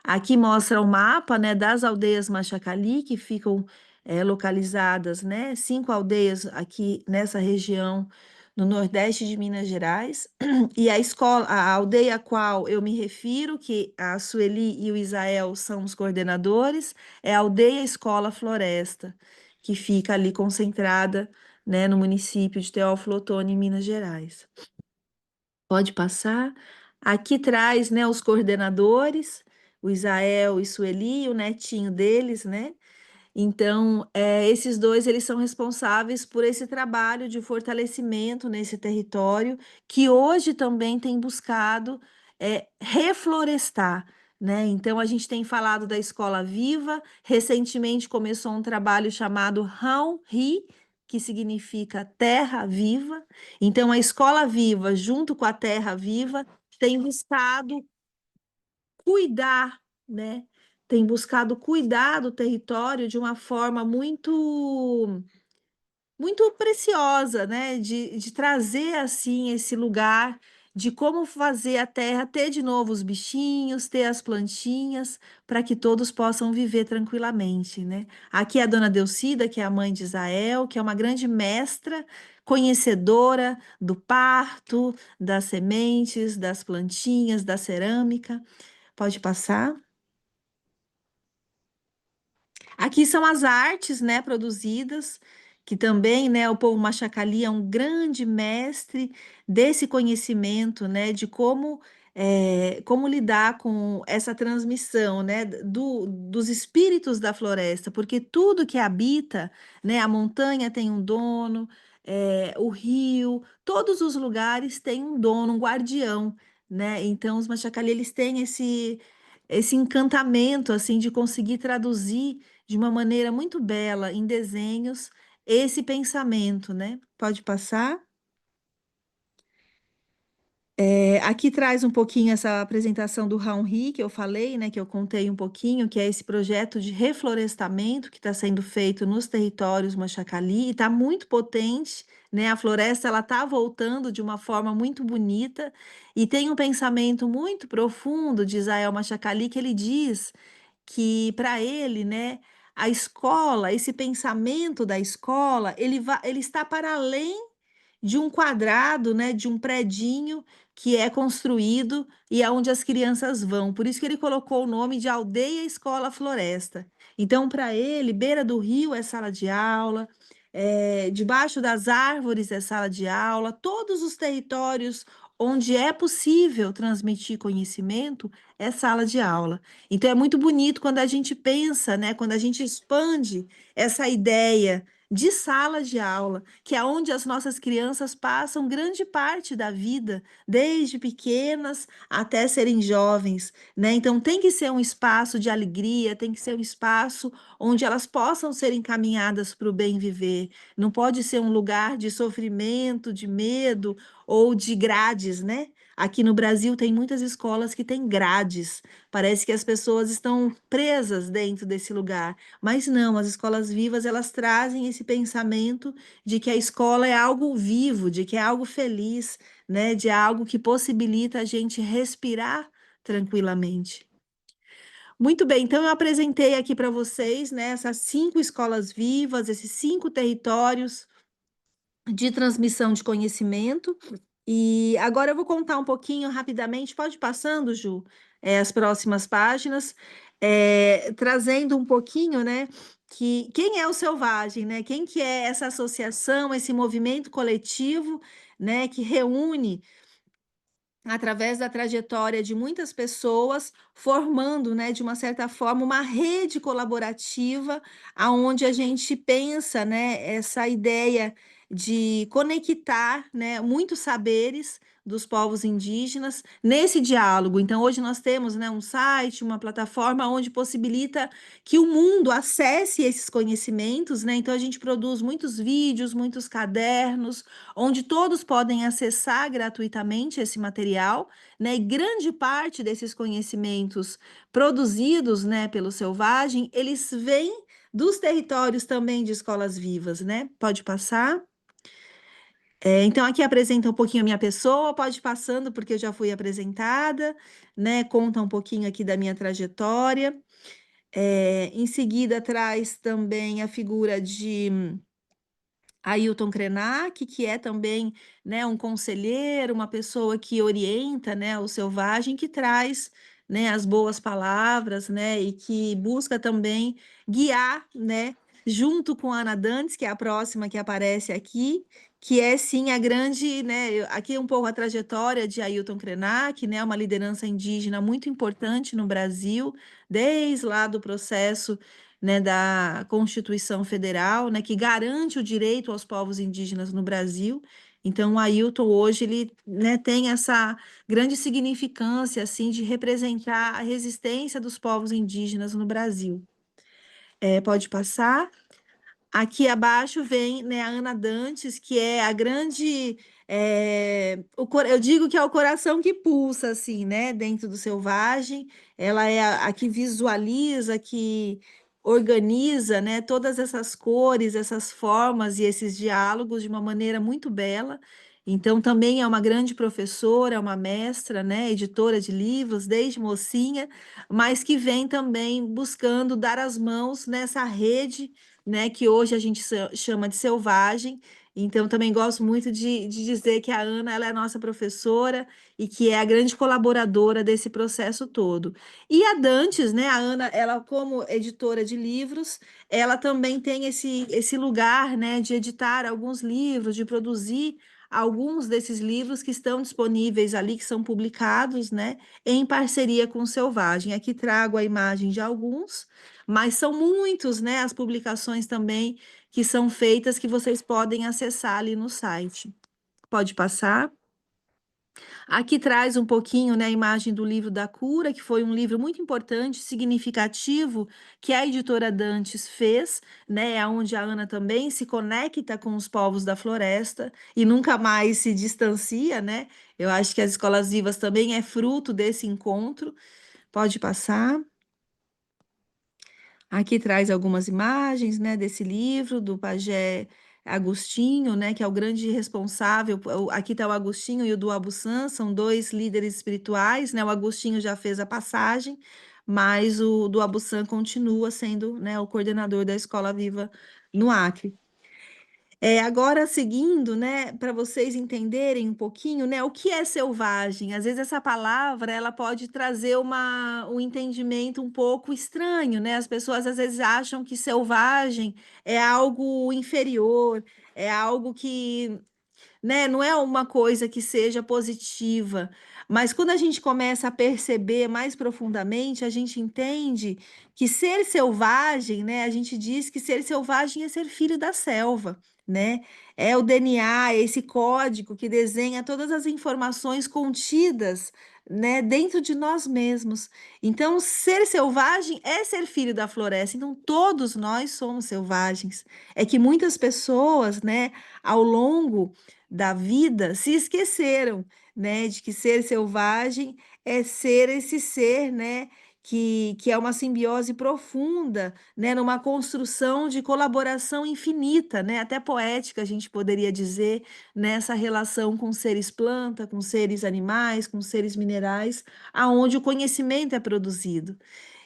Aqui mostra o mapa, né, das aldeias Machacali, que ficam localizadas, né, 5 aldeias aqui nessa região no nordeste de Minas Gerais. E a escola, a aldeia a qual eu me refiro, que a Sueli e o Isael são os coordenadores, é a Aldeia Escola Floresta, que fica ali concentrada, né, no município de Teófilo Otoni, em Minas Gerais. Pode passar. Aqui traz, né, os coordenadores, o Isael e Sueli, o netinho deles, né? Então, esses dois, eles são responsáveis por esse trabalho de fortalecimento nesse território, que hoje também tem buscado reflorestar, né? Então, a gente tem falado da Escola Viva, recentemente começou um trabalho chamado Hão Ri, que significa Terra Viva. Então, a Escola Viva, junto com a Terra Viva, tem buscado cuidar, né? Tem buscado cuidar do território de uma forma muito preciosa, né? De trazer assim esse lugar de como fazer a terra ter de novo os bichinhos, ter as plantinhas, para que todos possam viver tranquilamente, né? Aqui é a dona Delcida, que é a mãe de Isael, que é uma grande mestra, conhecedora do parto, das sementes, das plantinhas, da cerâmica. Pode passar. Aqui são as artes, né, produzidas, que também, né, o povo Machacali é um grande mestre desse conhecimento, né, de como lidar com essa transmissão, né, dos espíritos da floresta, porque tudo que habita, né, a montanha tem um dono, o rio, todos os lugares têm um dono, um guardião, né? Então os Machacali eles têm esse encantamento assim de conseguir traduzir de uma maneira muito bela em desenhos esse pensamento, né? Pode passar. Aqui traz um pouquinho essa apresentação do Raon-Ri, que eu falei, né, que eu contei um pouquinho, que é esse projeto de reflorestamento que está sendo feito nos territórios Machacali, e está muito potente, né, a floresta ela está voltando de uma forma muito bonita, e tem um pensamento muito profundo de Israel Machacali, que ele diz que para ele, né, a escola, esse pensamento da escola, ele está para além de um quadrado, né, de um predinho que é construído e aonde as crianças vão. Por isso que ele colocou o nome de Aldeia Escola Floresta. Então, para ele, beira do rio é sala de aula, debaixo das árvores é sala de aula, todos os territórios onde é possível transmitir conhecimento é sala de aula. Então, é muito bonito quando a gente pensa, né, quando a gente expande essa ideia de sala de aula, que é onde as nossas crianças passam grande parte da vida, desde pequenas até serem jovens, né? Então tem que ser um espaço de alegria, tem que ser um espaço onde elas possam ser encaminhadas para o bem viver. Não pode ser um lugar de sofrimento, de medo ou de grades, né? Aqui no Brasil tem muitas escolas que têm grades. Parece que as pessoas estão presas dentro desse lugar. Mas não, as escolas vivas, elas trazem esse pensamento de que a escola é algo vivo, de que é algo feliz, né? De algo que possibilita a gente respirar tranquilamente. Muito bem, então eu apresentei aqui para vocês, né, essas 5 escolas vivas, esses 5 territórios de transmissão de conhecimento. E agora eu vou contar um pouquinho rapidamente, pode ir passando, Ju, as próximas páginas, trazendo um pouquinho, né, que quem é o Selvagem, né? Quem que é essa associação, esse movimento coletivo, né, que reúne através da trajetória de muitas pessoas, formando, né, de uma certa forma, uma rede colaborativa, aonde a gente pensa, né, essa ideia de conectar, né, muitos saberes dos povos indígenas nesse diálogo. Então, hoje nós temos, né, um site, uma plataforma onde possibilita que o mundo acesse esses conhecimentos, né? Então, a gente produz muitos vídeos, muitos cadernos, onde todos podem acessar gratuitamente esse material, né? E grande parte desses conhecimentos produzidos, né, pelo Selvagem, eles vêm dos territórios também de escolas vivas, né? Pode passar. Então, aqui apresenta um pouquinho a minha pessoa, pode ir passando, porque eu já fui apresentada, né? Conta um pouquinho aqui da minha trajetória. Em seguida, traz também a figura de Ailton Krenak, que é também, né, um conselheiro, uma pessoa que orienta, né, o Selvagem, que traz, né, as boas palavras, né, e que busca também guiar, né, junto com a Ana Dantes, que é a próxima que aparece aqui, que é sim a grande, né, aqui um pouco a trajetória de Ailton Krenak, né, uma liderança indígena muito importante no Brasil, desde lá do processo, né, da Constituição Federal, né, que garante o direito aos povos indígenas no Brasil. Então, o Ailton hoje ele, né, tem essa grande significância assim de representar a resistência dos povos indígenas no Brasil. Pode passar. Aqui abaixo vem, né, a Ana Dantes, que é a grande, eu digo que é o coração que pulsa, assim, né, dentro do Selvagem. Ela é a que visualiza, que organiza, né, todas essas cores, essas formas e esses diálogos de uma maneira muito bela. Então, também é uma grande professora, é uma mestra, né, editora de livros, desde mocinha, mas que vem também buscando dar as mãos nessa rede, né, que hoje a gente chama de Selvagem. Então, também gosto muito de dizer que a Ana ela é a nossa professora e que é a grande colaboradora desse processo todo. E a Dantes, né, a Ana, ela como editora de livros, ela também tem esse lugar, né, de editar alguns livros, de produzir alguns desses livros que estão disponíveis ali, que são publicados, né, em parceria com o Selvagem. Aqui trago a imagem de alguns, mas são muitos, né, as publicações também que são feitas que vocês podem acessar ali no site. Pode passar. Aqui traz um pouquinho, né, a imagem do livro da cura, que foi um livro muito importante, significativo, que a editora Dantes fez, né, onde a Ana também se conecta com os povos da floresta e nunca mais se distancia, né? Eu acho que as escolas vivas também é fruto desse encontro. Pode passar. Aqui traz algumas imagens, né, desse livro do pajé Agostinho, né, que é o grande responsável. Aqui está o Agostinho e o do Abussan, são dois líderes espirituais, né? O Agostinho já fez a passagem, mas o do Abussan continua sendo, né, o coordenador da Escola Viva no Acre. Agora, seguindo, né, para vocês entenderem um pouquinho, né, o que é selvagem? Às vezes essa palavra, ela pode trazer um entendimento um pouco estranho, né? As pessoas às vezes acham que selvagem é algo inferior, é algo que, né, não é uma coisa que seja positiva, mas quando a gente começa a perceber mais profundamente, a gente entende que ser selvagem, né, a gente diz que ser selvagem é ser filho da selva, né? É o DNA, é esse código que desenha todas as informações contidas, né, dentro de nós mesmos. Então, ser selvagem é ser filho da floresta. Então, todos nós somos selvagens. É que muitas pessoas, né, ao longo da vida se esqueceram, né, de que ser selvagem é ser esse ser, né, que é uma simbiose profunda, né, numa construção de colaboração infinita, né, até poética a gente poderia dizer, nessa relação com seres planta, com seres animais, com seres minerais, aonde o conhecimento é produzido.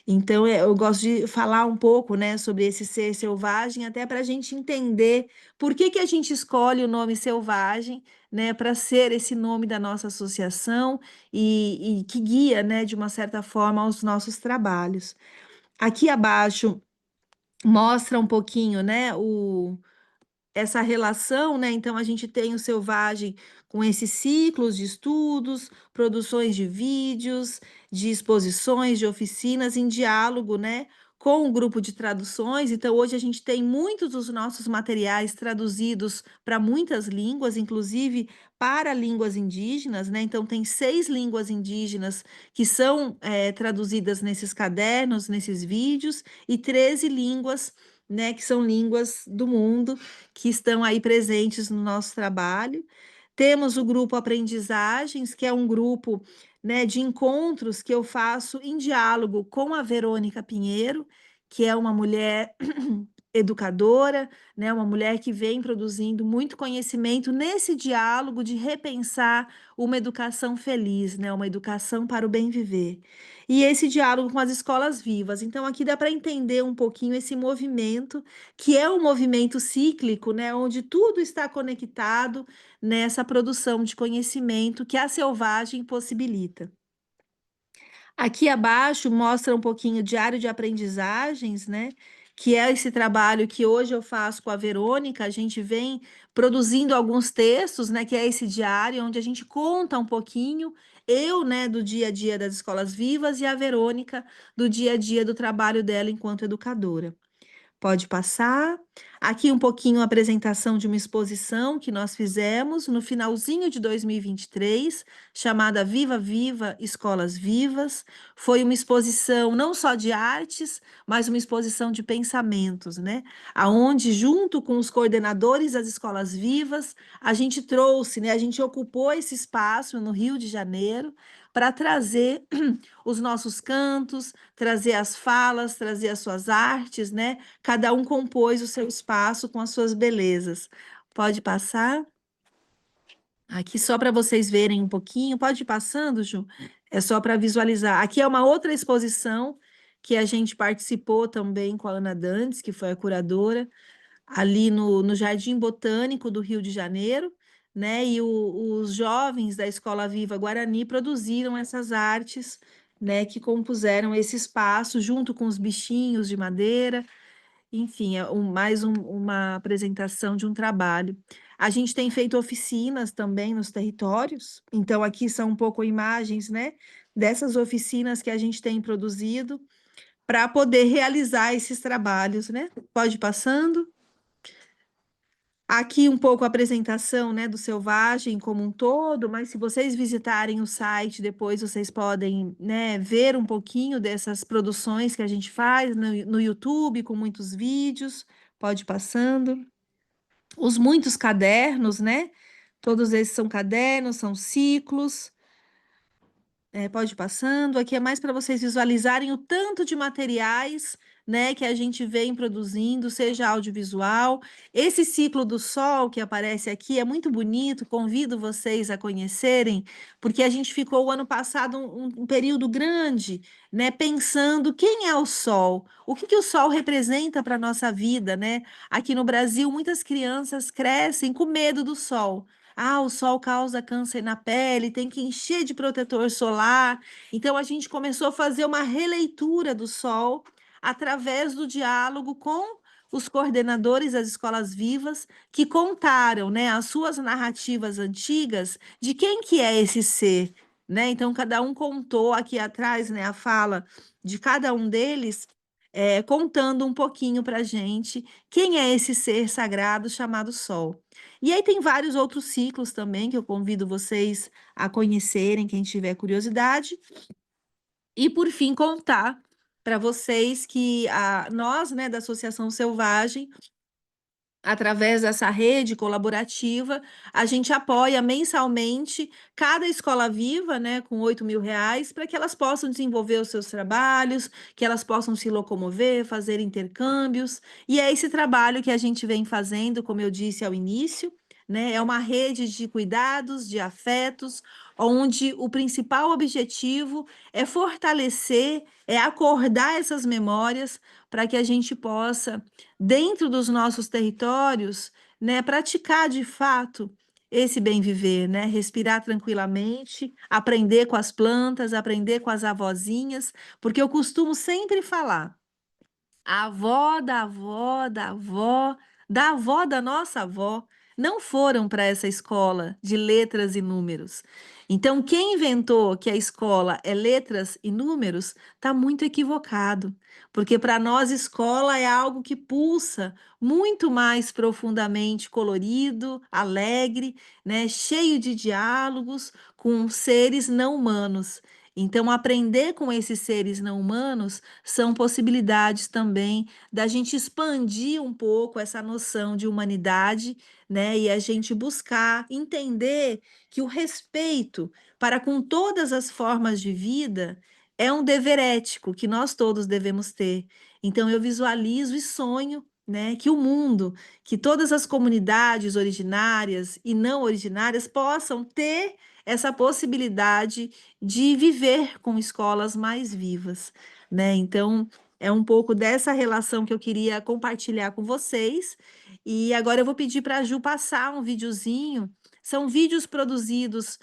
Então, eu gosto de falar um pouco, né, sobre esse ser selvagem, até para a gente entender por que que a gente escolhe o nome selvagem, né, para ser esse nome da nossa associação e que guia, né, de uma certa forma, os nossos trabalhos. Aqui abaixo mostra um pouquinho, né, essa relação, né? Então a gente tem o Selvagem com esses ciclos de estudos, produções de vídeos, de exposições, de oficinas em diálogo, né? Com o grupo de traduções. Então, hoje a gente tem muitos dos nossos materiais traduzidos para muitas línguas, inclusive para línguas indígenas, né? Então, tem 6 línguas indígenas que são traduzidas nesses cadernos, nesses vídeos, e 13 línguas, né? Que são línguas do mundo que estão aí presentes no nosso trabalho. Temos o grupo Aprendizagens, que é um grupo, né, de encontros que eu faço em diálogo com a Verônica Pinheiro, que é uma mulher educadora, né, uma mulher que vem produzindo muito conhecimento nesse diálogo de repensar uma educação feliz, né, uma educação para o bem viver. E esse diálogo com as escolas vivas. Então, aqui dá para entender um pouquinho esse movimento, que é um movimento cíclico, né, onde tudo está conectado nessa produção de conhecimento que a selvagem possibilita. Aqui abaixo mostra um pouquinho o diário de aprendizagens, né? Que é esse trabalho que hoje eu faço com a Verônica. A gente vem produzindo alguns textos, né? Que é esse diário, onde a gente conta um pouquinho, eu, né, do dia a dia das escolas vivas e a Verônica do dia a dia do trabalho dela enquanto educadora. Pode passar. Aqui um pouquinho a apresentação de uma exposição que nós fizemos no finalzinho de 2023, chamada Viva Viva Escolas Vivas. Foi uma exposição não só de artes, mas uma exposição de pensamentos, né? Aonde, junto com os coordenadores das escolas vivas, a gente trouxe, né? A gente ocupou esse espaço no Rio de Janeiro para trazer os nossos cantos, trazer as falas, trazer as suas artes, né? Cada um compôs o seu espaço com as suas belezas. Pode passar? Aqui só para vocês verem um pouquinho. Pode ir passando, Ju? É só para visualizar. Aqui é uma outra exposição que a gente participou também com a Ana Dantes, que foi a curadora, ali no Jardim Botânico do Rio de Janeiro, né? E os jovens da Escola Viva Guarani produziram essas artes, né? Que compuseram esse espaço junto com os bichinhos de madeira. Enfim, é uma apresentação de um trabalho. A gente tem feito oficinas também nos territórios, então aqui são um pouco imagens, né, dessas oficinas que a gente tem produzido para poder realizar esses trabalhos, né? Pode ir passando. Aqui um pouco a apresentação, né, do Selvagem como um todo, mas se vocês visitarem o site depois, vocês podem, né, ver um pouquinho dessas produções que a gente faz no YouTube, com muitos vídeos. Pode ir passando. Os muitos cadernos, né? Todos esses são cadernos, são ciclos. Pode ir passando. Aqui é mais para vocês visualizarem o tanto de materiais, né, que a gente vem produzindo, seja audiovisual. Esse ciclo do sol que aparece aqui é muito bonito, convido vocês a conhecerem, porque a gente ficou o ano passado um período grande, né, pensando quem é o sol, o que que o sol representa para a nossa vida, né? Aqui no Brasil, muitas crianças crescem com medo do sol. Ah, o sol causa câncer na pele, tem que encher de protetor solar. Então, a gente começou a fazer uma releitura do sol através do diálogo com os coordenadores das escolas vivas que contaram, né, as suas narrativas antigas de quem que é esse ser, né? Então, cada um contou aqui atrás, né, a fala de cada um deles, contando um pouquinho para a gente quem é esse ser sagrado chamado Sol. E aí tem vários outros ciclos também que eu convido vocês a conhecerem, quem tiver curiosidade. E por fim, contar para vocês que nós, né, da Associação Selvagem, através dessa rede colaborativa, a gente apoia mensalmente cada escola viva, né, com R$ 8.000, para que elas possam desenvolver os seus trabalhos, que elas possam se locomover, fazer intercâmbios. E é esse trabalho que a gente vem fazendo, como eu disse ao início, né, é uma rede de cuidados, de afetos, onde o principal objetivo é fortalecer, é acordar essas memórias para que a gente possa, dentro dos nossos territórios, né, praticar de fato esse bem viver, né? Respirar tranquilamente, aprender com as plantas, aprender com as avozinhas, porque eu costumo sempre falar, a avó da avó da avó da avó da nossa avó não foram para essa escola de letras e números. Então, quem inventou que a escola é letras e números está muito equivocado, porque para nós escola é algo que pulsa muito mais profundamente colorido, alegre, né, cheio de diálogos com seres não humanos. Então, aprender com esses seres não humanos são possibilidades também da gente expandir um pouco essa noção de humanidade, né? E a gente buscar entender que o respeito para com todas as formas de vida é um dever ético que nós todos devemos ter. Então, eu visualizo e sonho. Né, que o mundo, que todas as comunidades originárias e não originárias possam ter essa possibilidade de viver com escolas mais vivas, né? Então, é um pouco dessa relação que eu queria compartilhar com vocês. E agora eu vou pedir para a Ju passar um videozinho. São vídeos produzidos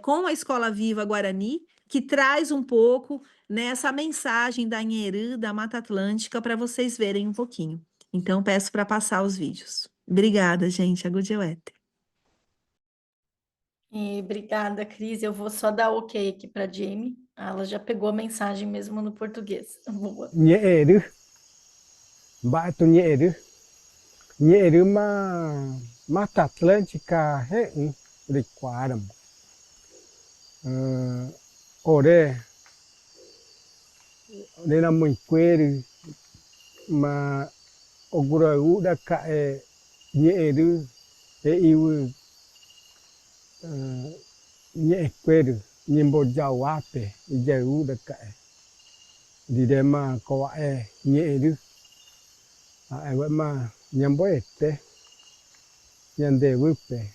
com a Escola Viva Guarani, que traz um pouco nessa mensagem da Nherã, da Mata Atlântica, para vocês verem um pouquinho. Então, peço para passar os vídeos. Obrigada, gente. Agudeuete. E obrigada, Cris. Eu vou só dar ok aqui para Jamie. Ela já pegou a mensagem mesmo no português. Boa. Nhẹ Bato Nheru Mata Atlântica Requaram. Ore, Nena Munqueiro, Ma Oguraú da Cae, Nheru, Eu, Nhequeiro, Nimbojauape, Ijaú da Cae. Didema Coae, Nheru. Mà Nhambete Nhande Wipe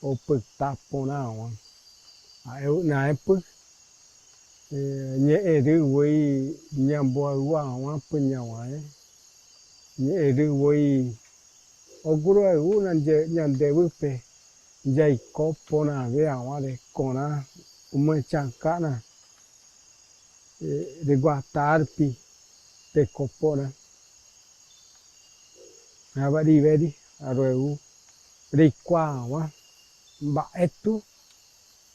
o Pực Tapo nào eu na época nhẹ rư với Nhambua Wang Punyawa nhẹ rư với Oguro eu Nhande Wipe Jai Kopo na Veawa de Kona uma chancana de Guatarpi de Copona. Abadi vedi areu requawa baetu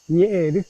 nheri.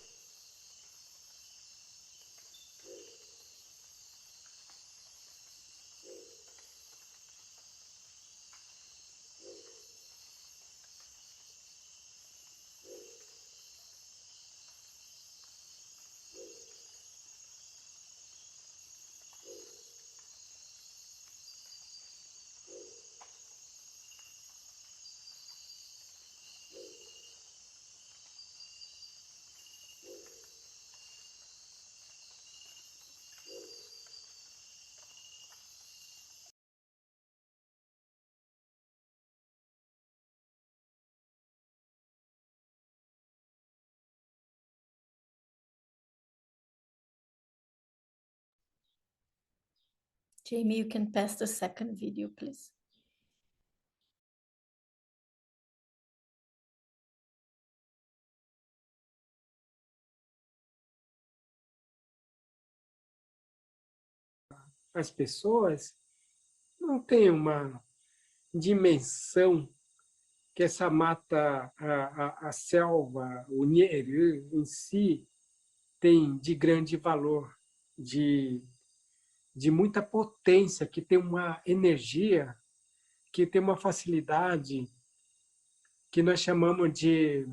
Jamie, you can pass the second video, please. As pessoas não têm uma dimensão que essa mata, a selva, o Nheru em si, tem de grande valor, de muita potência, que tem uma energia, que tem uma facilidade, que nós chamamos de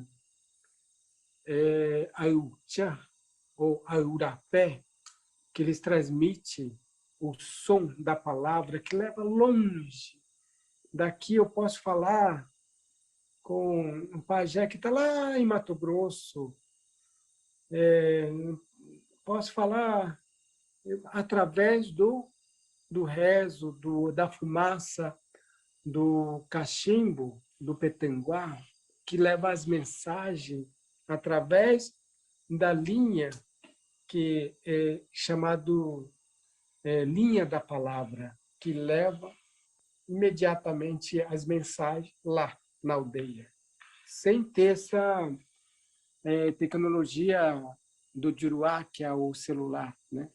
Auchá ou Aurapé, que eles transmitem o som da palavra, que leva longe. Daqui eu posso falar com um pajé que está lá em Mato Grosso, posso falar através do rezo, da fumaça, do cachimbo, do petanguá, que leva as mensagens através da linha que é chamado linha da palavra, que leva imediatamente as mensagens lá na aldeia, sem ter essa tecnologia do Juruá, que é o celular, né?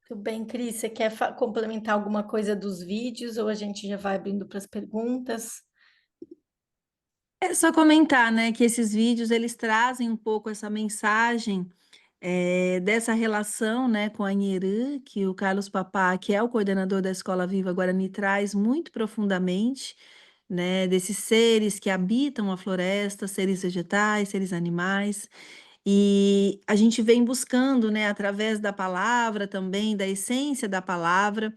Tudo bem, Cris, você quer complementar alguma coisa dos vídeos ou a gente já vai abrindo para as perguntas? É só comentar, né, que esses vídeos eles trazem um pouco essa mensagem dessa relação, né, com a Nherã, que o Carlos Papá, que é o coordenador da Escola Viva Guarani, traz muito profundamente, né, desses seres que habitam a floresta, seres vegetais, seres animais, e a gente vem buscando, né, através da palavra também, da essência da palavra,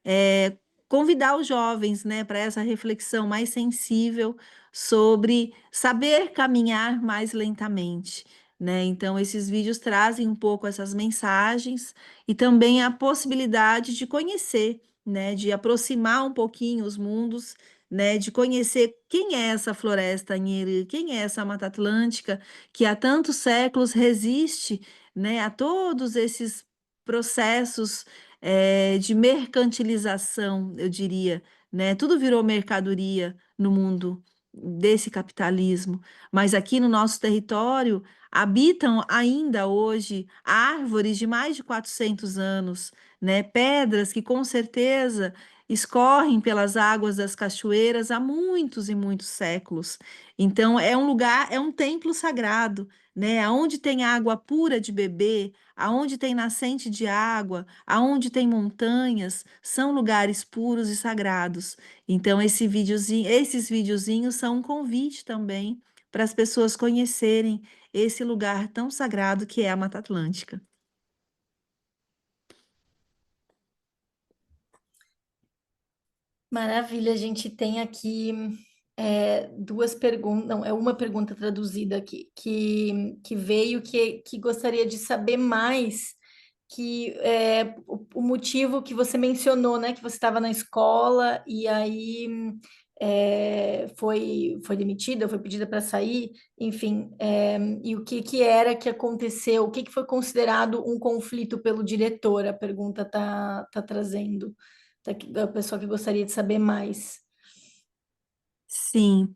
é, convidar os jovens, né, para essa reflexão mais sensível sobre saber caminhar mais lentamente, né? Então, esses vídeos trazem um pouco essas mensagens e também a possibilidade de conhecer, né, de aproximar um pouquinho os mundos, né, de conhecer quem é essa floresta Anheri, quem é essa Mata Atlântica que há tantos séculos resiste, né, a todos esses processos de mercantilização, eu diria, né? Tudo virou mercadoria no mundo desse capitalismo, mas aqui no nosso território habitam ainda hoje árvores de mais de 400 anos, né? Pedras que com certeza escorrem pelas águas das cachoeiras há muitos e muitos séculos. Então é um lugar, é um templo sagrado, né? Aonde tem água pura de beber, aonde tem nascente de água, aonde tem montanhas, são lugares puros e sagrados. Então, esses videozinhos são um convite também para as pessoas conhecerem esse lugar tão sagrado que é a Mata Atlântica. Maravilha, a gente tem aqui duas perguntas, não, é uma pergunta traduzida aqui, que veio, que gostaria de saber mais, o motivo que você mencionou, né, que você estava na escola e aí foi demitida, foi pedida para sair, enfim, e o que era que aconteceu, o que foi considerado um conflito pelo diretor, a pergunta tá trazendo da pessoa que gostaria de saber mais. Sim.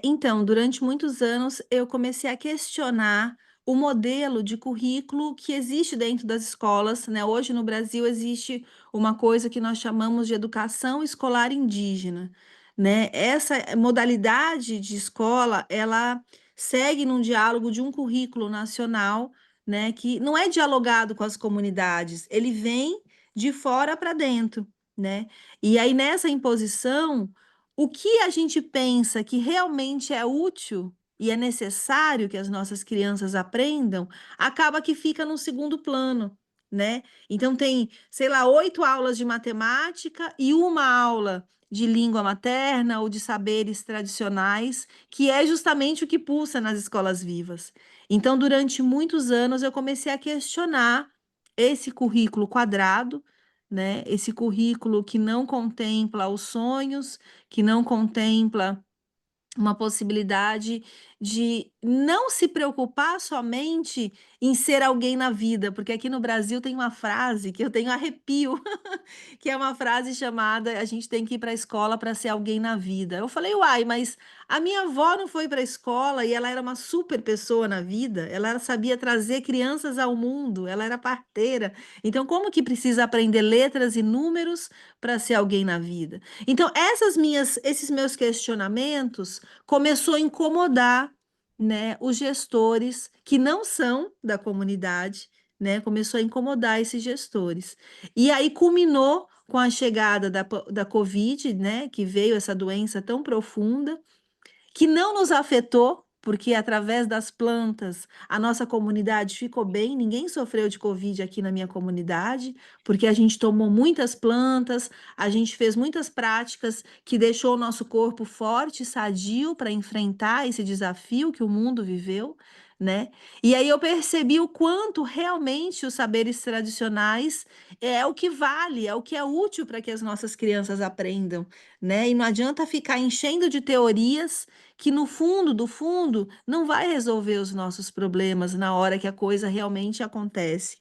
Então, durante muitos anos, eu comecei a questionar o modelo de currículo que existe dentro das escolas, né? Hoje no Brasil existe uma coisa que nós chamamos de educação escolar indígena, né? Essa modalidade de escola, ela segue num diálogo de um currículo nacional, né? Que não é dialogado com as comunidades, ele vem de fora para dentro, né? E aí nessa imposição o que a gente pensa que realmente é útil e é necessário que as nossas crianças aprendam, acaba que fica no segundo plano, né? Então tem, sei lá, 8 aulas de matemática e uma aula de língua materna ou de saberes tradicionais, que é justamente o que pulsa nas escolas vivas. Então, durante muitos anos, eu comecei a questionar esse currículo quadrado, né? Esse currículo que não contempla os sonhos, que não contempla uma possibilidade de não se preocupar somente em ser alguém na vida, porque aqui no Brasil tem uma frase que eu tenho arrepio, que é uma frase chamada: a gente tem que ir para a escola para ser alguém na vida. Eu falei, uai, mas a minha avó não foi para a escola e ela era uma super pessoa na vida, ela sabia trazer crianças ao mundo, ela era parteira. Então, como que precisa aprender letras e números para ser alguém na vida? Então, esses meus questionamentos começou a incomodar, né, os gestores que não são da comunidade, né, começou a incomodar esses gestores. E aí culminou com a chegada da Covid, né, que veio essa doença tão profunda, que não nos afetou, porque através das plantas a nossa comunidade ficou bem, ninguém sofreu de Covid aqui na minha comunidade, porque a gente tomou muitas plantas, a gente fez muitas práticas que deixou o nosso corpo forte e sadio para enfrentar esse desafio que o mundo viveu, né? E aí eu percebi o quanto realmente os saberes tradicionais é o que vale, é o que é útil para que as nossas crianças aprendam, né? E não adianta ficar enchendo de teorias que no fundo do fundo não vai resolver os nossos problemas na hora que a coisa realmente acontece.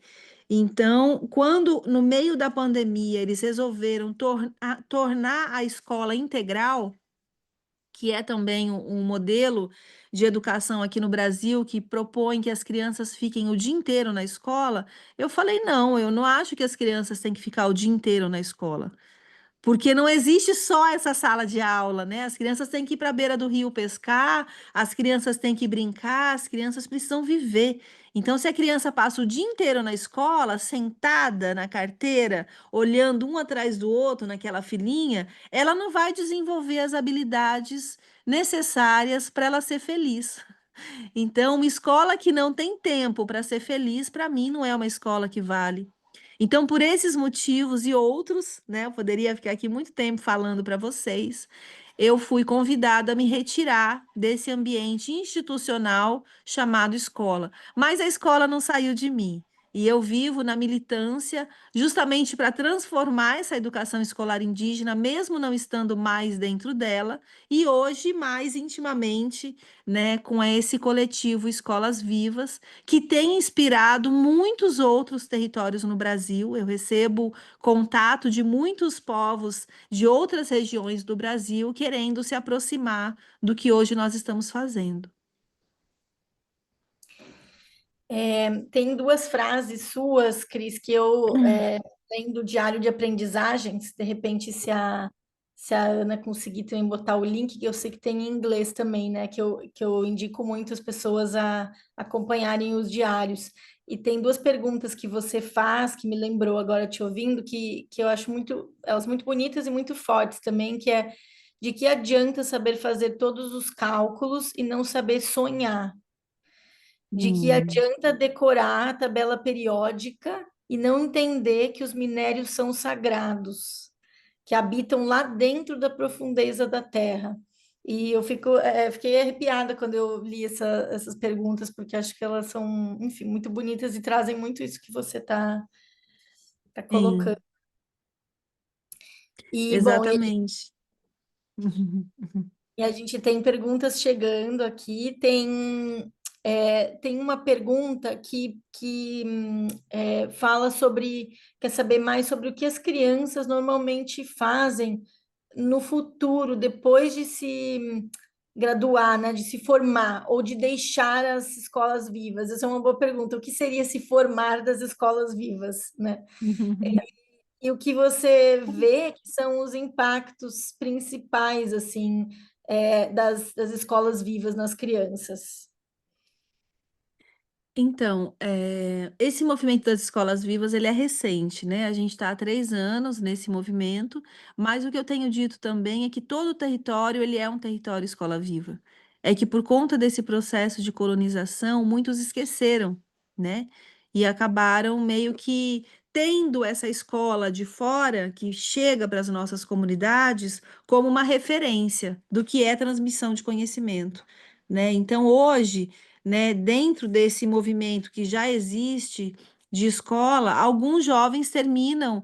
Então, quando no meio da pandemia eles resolveram tornar a escola integral, que é também um modelo de educação aqui no Brasil que propõe que as crianças fiquem o dia inteiro na escola, eu falei, não, eu não acho que as crianças têm que ficar o dia inteiro na escola. Porque não existe só essa sala de aula, né? As crianças têm que ir para a beira do rio pescar, as crianças têm que brincar, as crianças precisam viver. Então, se a criança passa o dia inteiro na escola, sentada na carteira, olhando um atrás do outro naquela filinha, ela não vai desenvolver as habilidades necessárias para ela ser feliz. Então, uma escola que não tem tempo para ser feliz, para mim, não é uma escola que vale. Então, por esses motivos e outros, né, eu poderia ficar aqui muito tempo falando para vocês, eu fui convidada a me retirar desse ambiente institucional chamado escola. Mas a escola não saiu de mim. E eu vivo na militância justamente para transformar essa educação escolar indígena, mesmo não estando mais dentro dela, e hoje mais intimamente, né, com esse coletivo Escolas Vivas, que tem inspirado muitos outros territórios no Brasil. Eu recebo contato de muitos povos de outras regiões do Brasil querendo se aproximar do que hoje nós estamos fazendo. Tem duas frases suas, Cris, que lendo o diário de aprendizagens, de repente, se a Ana conseguir também botar o link, que eu sei que tem em inglês também, né? Que eu indico muito as pessoas a acompanharem os diários. E tem duas perguntas que você faz, que me lembrou agora te ouvindo, que eu acho elas muito bonitas e muito fortes também, que é de que adianta saber fazer todos os cálculos e não saber sonhar? De que Hum, adianta decorar a tabela periódica e não entender que os minérios são sagrados. que habitam lá dentro da profundeza da terra. E eu fiquei arrepiada quando eu li essas perguntas, porque acho que elas são, enfim, muito bonitas e trazem muito isso que você tá colocando. Sim, E, bom, exatamente. e a gente tem perguntas chegando aqui. Tem uma pergunta que fala sobre, quer saber mais sobre o que as crianças normalmente fazem no futuro, depois de se graduar, né, de se formar ou de deixar as escolas vivas. Essa é uma boa pergunta. O que seria se formar das escolas vivas, né? E o que você vê que são os impactos principais, assim, das escolas vivas nas crianças? Então, esse movimento das escolas vivas, ele é recente, né? A gente está há 3 anos nesse movimento, mas o que eu tenho dito também é que todo o território, ele é um território escola viva. É que por conta desse processo de colonização, muitos esqueceram, né? E acabaram meio que tendo essa escola de fora, que chega para as nossas comunidades, como uma referência do que é transmissão de conhecimento, né? Então, hoje, né, dentro desse movimento que já existe de escola, alguns jovens terminam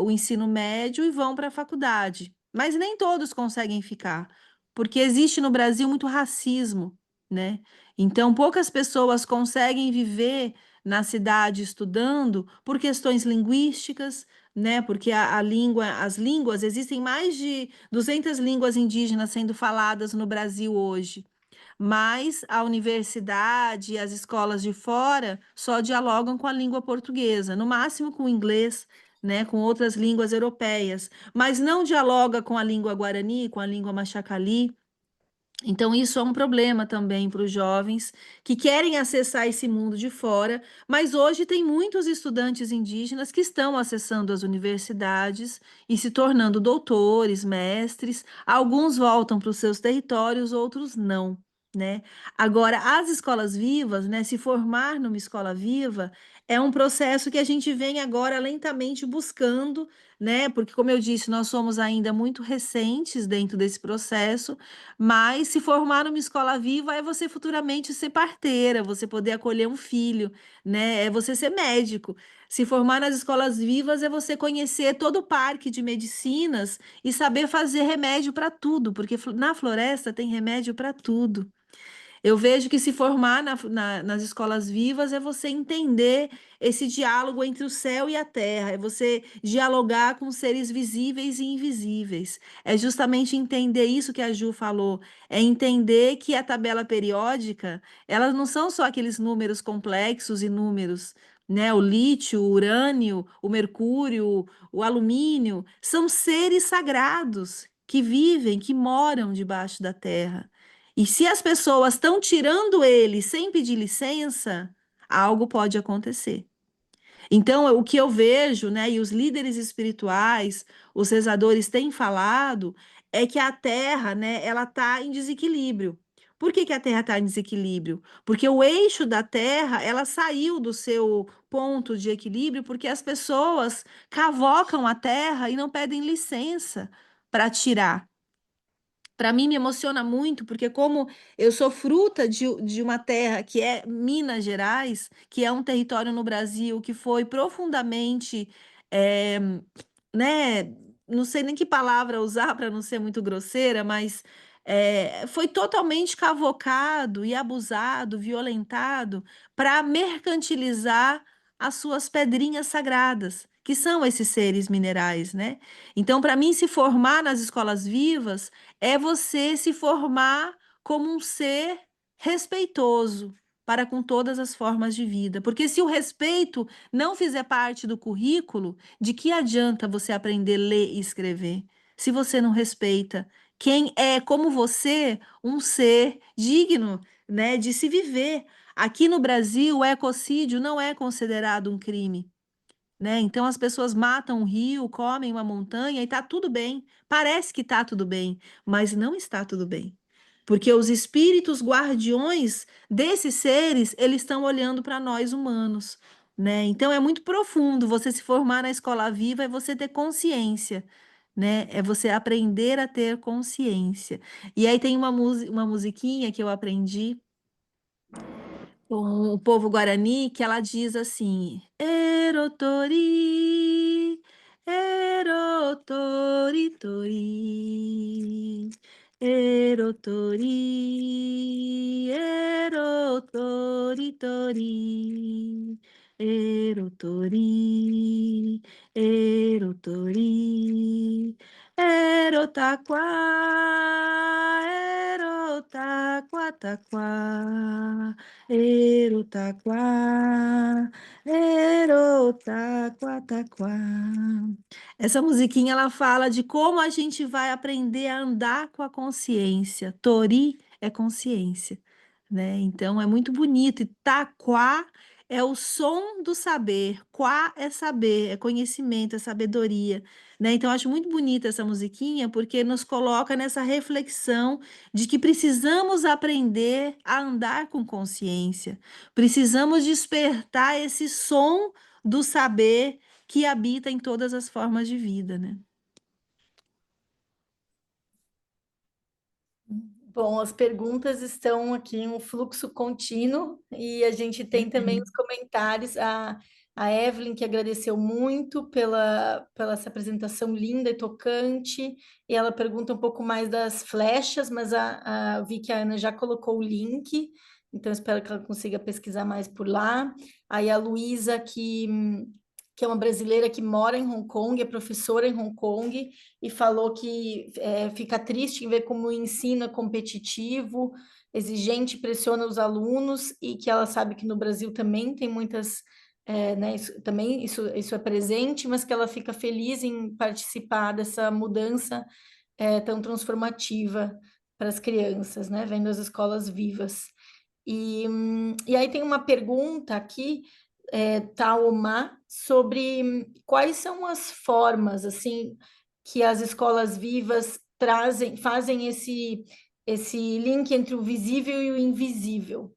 o ensino médio e vão para a faculdade, mas nem todos conseguem ficar, porque existe no Brasil muito racismo, né? Então, poucas pessoas conseguem viver na cidade estudando por questões linguísticas, né? Porque a língua, as línguas, existem mais de 200 línguas indígenas sendo faladas no Brasil hoje, mas a universidade e as escolas de fora só dialogam com a língua portuguesa, no máximo com o inglês, né, com outras línguas europeias, mas não dialoga com a língua guarani, com a língua machacali. Então, isso é um problema também para os jovens que querem acessar esse mundo de fora, mas hoje tem muitos estudantes indígenas que estão acessando as universidades e se tornando doutores, mestres. Alguns voltam para os seus territórios, outros não, né? Agora, as escolas vivas, né, se formar numa escola viva é um processo que a gente vem agora lentamente buscando, né? Porque, como eu disse, nós somos ainda muito recentes dentro desse processo. Mas se formar numa escola viva é você futuramente ser parteira, você poder acolher um filho, né? É você ser médico. Se formar nas escolas vivas é você conhecer todo o parque de medicinas e saber fazer remédio para tudo, porque na floresta tem remédio para tudo. Eu vejo que se formar nas escolas vivas é você entender esse diálogo entre o céu e a terra, é você dialogar com seres visíveis e invisíveis. É justamente entender isso que a Ju falou, é entender que a tabela periódica, elas não são só aqueles números complexos e números, né? O lítio, o urânio, o mercúrio, o alumínio, são seres sagrados que vivem, que moram debaixo da terra. E se as pessoas estão tirando ele sem pedir licença, algo pode acontecer. Então, o que eu vejo, né, e os líderes espirituais, os rezadores têm falado, é que a Terra, né, ela está em desequilíbrio. Por que que a Terra está em desequilíbrio? Porque o eixo da Terra, ela saiu do seu ponto de equilíbrio porque as pessoas cavocam a Terra e não pedem licença para tirar. Para mim, me emociona muito, porque como eu sou fruta de uma terra que é Minas Gerais, que é um território no Brasil que foi profundamente, eh, né, não sei nem que palavra usar para não ser muito grosseira, mas foi totalmente cavocado e abusado, violentado para mercantilizar as suas pedrinhas sagradas, que são esses seres minerais, né? Então, para mim, se formar nas escolas vivas é você se formar como um ser respeitoso para com todas as formas de vida. Porque se o respeito não fizer parte do currículo, de que adianta você aprender a ler e escrever se você não respeita quem é, como você, um ser digno, né, de se viver? Aqui no Brasil, o ecocídio não é considerado um crime, né? Então as pessoas matam um rio, comem uma montanha e tá tudo bem. Parece que tá tudo bem, mas não está tudo bem. Porque os espíritos guardiões desses seres, eles estão olhando para nós humanos, né? Então é muito profundo você se formar na escola viva e você ter consciência né? É você aprender a ter consciência. E aí tem uma musiquinha que eu aprendi com o povo guarani, que ela diz assim: Erotori, erotori, tori, erotori, erotori, tori, erotori, erotori, erotaquá, erotaquataquá. Erotaquá, erotaquataquá. Essa musiquinha ela fala de como a gente vai aprender a andar com a consciência. Tori é consciência, né? Então é muito bonito. E taquá é o som do saber. Quá é saber, é conhecimento, é sabedoria, né? Então eu acho muito bonita essa musiquinha porque nos coloca nessa reflexão de que precisamos aprender a andar com consciência, precisamos despertar esse som do saber que habita em todas as formas de vida, né? Bom, as perguntas estão aqui em um fluxo contínuo e a gente tem também os comentários. A Evelyn, que agradeceu muito pela essa apresentação linda e tocante, e ela pergunta um pouco mais das flechas, mas vi que a Ana já colocou o link, então espero que ela consiga pesquisar mais por lá. Aí a Luísa, que é uma brasileira que mora em Hong Kong, é professora em Hong Kong, e falou que fica triste em ver como o ensino é competitivo, exigente, pressiona os alunos, e que ela sabe que no Brasil também tem muitas, né, isso é presente, mas que ela fica feliz em participar dessa mudança tão transformativa para as crianças, né, vendo as escolas vivas. E aí tem uma pergunta aqui, Taoma, sobre quais são as formas assim que as escolas vivas fazem esse link entre o visível e o invisível,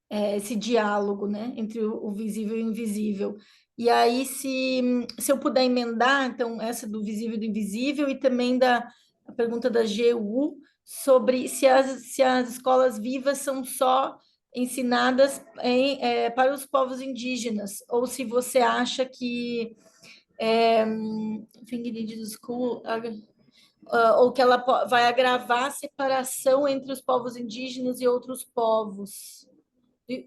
esse diálogo, né, entre o visível e o invisível. E aí, se eu puder emendar, então, essa do visível e do invisível, e também a pergunta da GU sobre se as escolas vivas são só ensinadas para os povos indígenas, ou se você acha que school, ou que ela vai agravar a separação entre os povos indígenas e outros povos.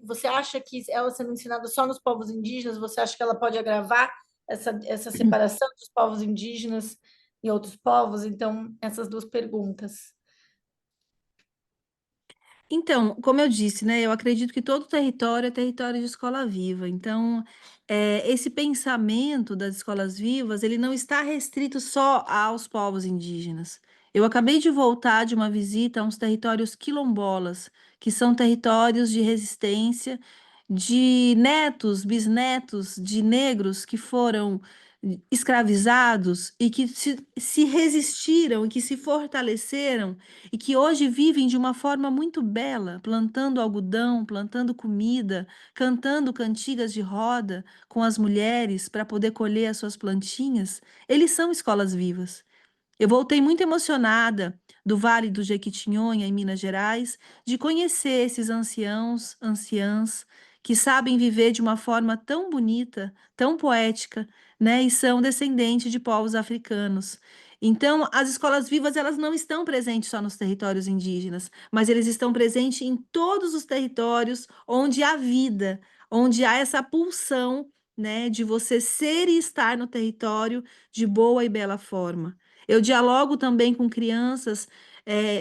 Você acha que ela sendo ensinada só nos povos indígenas, você acha que ela pode agravar essa separação dos povos indígenas e outros povos? Então, essas duas perguntas. Então, como eu disse, né, eu acredito que todo território é território de escola viva. Então, esse pensamento das escolas vivas, ele não está restrito só aos povos indígenas. Eu acabei de voltar de uma visita a uns territórios quilombolas, que são territórios de resistência de netos, bisnetos de negros que foram escravizados e que se resistiram e que se fortaleceram e que hoje vivem de uma forma muito bela, plantando algodão, plantando comida, cantando cantigas de roda com as mulheres para poder colher as suas plantinhas, eles são escolas vivas. Eu voltei muito emocionada do Vale do Jequitinhonha, em Minas Gerais, de conhecer esses anciãos, anciãs, que sabem viver de uma forma tão bonita, tão poética, né? E são descendentes de povos africanos. Então, as escolas vivas, elas não estão presentes só nos territórios indígenas, mas eles estão presentes em todos os territórios onde há vida, onde há essa pulsão, né, de você ser e estar no território de boa e bela forma. Eu dialogo também com crianças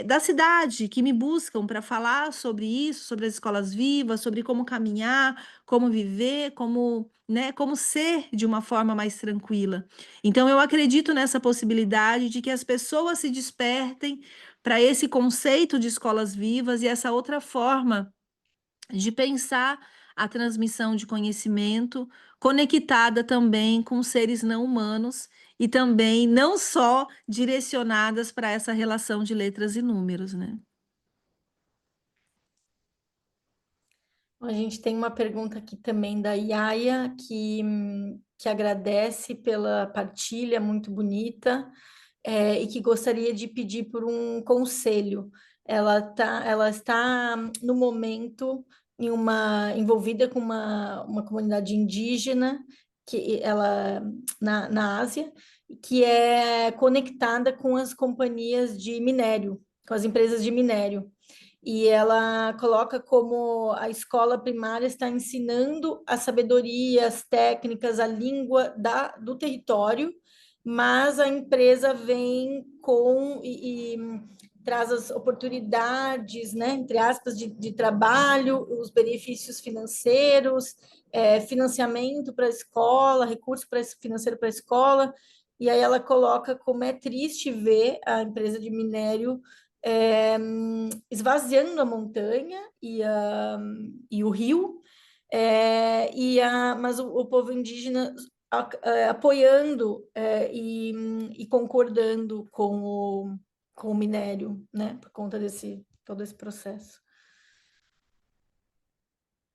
da cidade que me buscam para falar sobre isso, sobre as escolas vivas, sobre como caminhar, como viver, como, né, como ser de uma forma mais tranquila. Então, eu acredito nessa possibilidade de que as pessoas se despertem para esse conceito de escolas vivas e essa outra forma de pensar a transmissão de conhecimento conectada também com seres não humanos e também não só direcionadas para essa relação de letras e números, né? A gente tem uma pergunta aqui também da Yaya, que agradece pela partilha muito bonita. e que gostaria de pedir por um conselho. Ela está, no momento, envolvida com uma comunidade indígena na Ásia, que é conectada com as companhias de minério, com as empresas de minério. E ela coloca como a escola primária está ensinando a sabedoria, as técnicas, a língua do território, mas a empresa vem e traz as oportunidades, né, entre aspas, de trabalho, os benefícios financeiros, financiamento para a escola, recurso financeiro para a escola, e aí ela coloca como é triste ver a empresa de minério esvaziando a montanha e o rio, mas o povo indígena apoiando e concordando com o minério, né, por conta todo esse processo.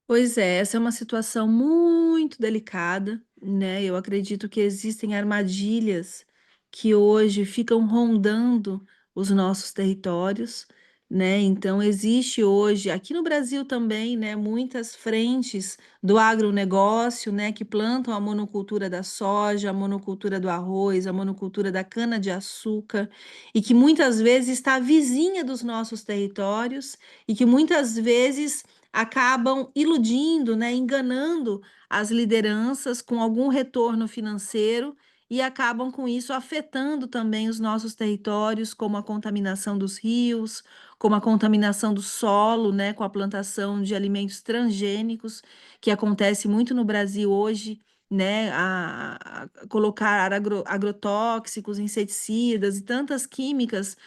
Pois é, essa é uma situação muito delicada, né? Eu acredito que existem armadilhas que hoje ficam rondando os nossos territórios, né? Então, existe hoje, aqui no Brasil também, né, muitas frentes do agronegócio, né, que plantam a monocultura da soja, a monocultura do arroz, a monocultura da cana-de-açúcar, e que muitas vezes está vizinha dos nossos territórios e que muitas vezes acabam iludindo, né, enganando as lideranças com algum retorno financeiro e acabam com isso afetando também os nossos territórios, como a contaminação dos rios, como a contaminação do solo, né, com a plantação de alimentos transgênicos, que acontece muito no Brasil hoje, né, a colocar agrotóxicos, inseticidas e tantas químicas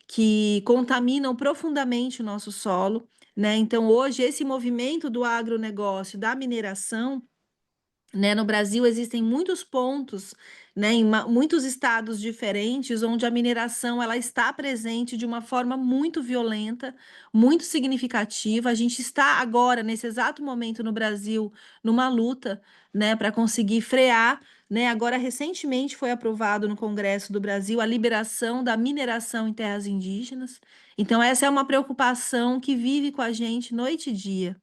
que contaminam profundamente o nosso solo, né? Então, hoje, esse movimento do agronegócio, da mineração, né, no Brasil existem muitos pontos, né, em muitos estados diferentes, onde a mineração ela está presente de uma forma muito violenta, muito significativa. A gente está agora, nesse exato momento no Brasil, numa luta, né, para conseguir frear, né. Agora, recentemente foi aprovado no Congresso do Brasil a liberação da mineração em terras indígenas. Então, essa é uma preocupação que vive com a gente noite e dia,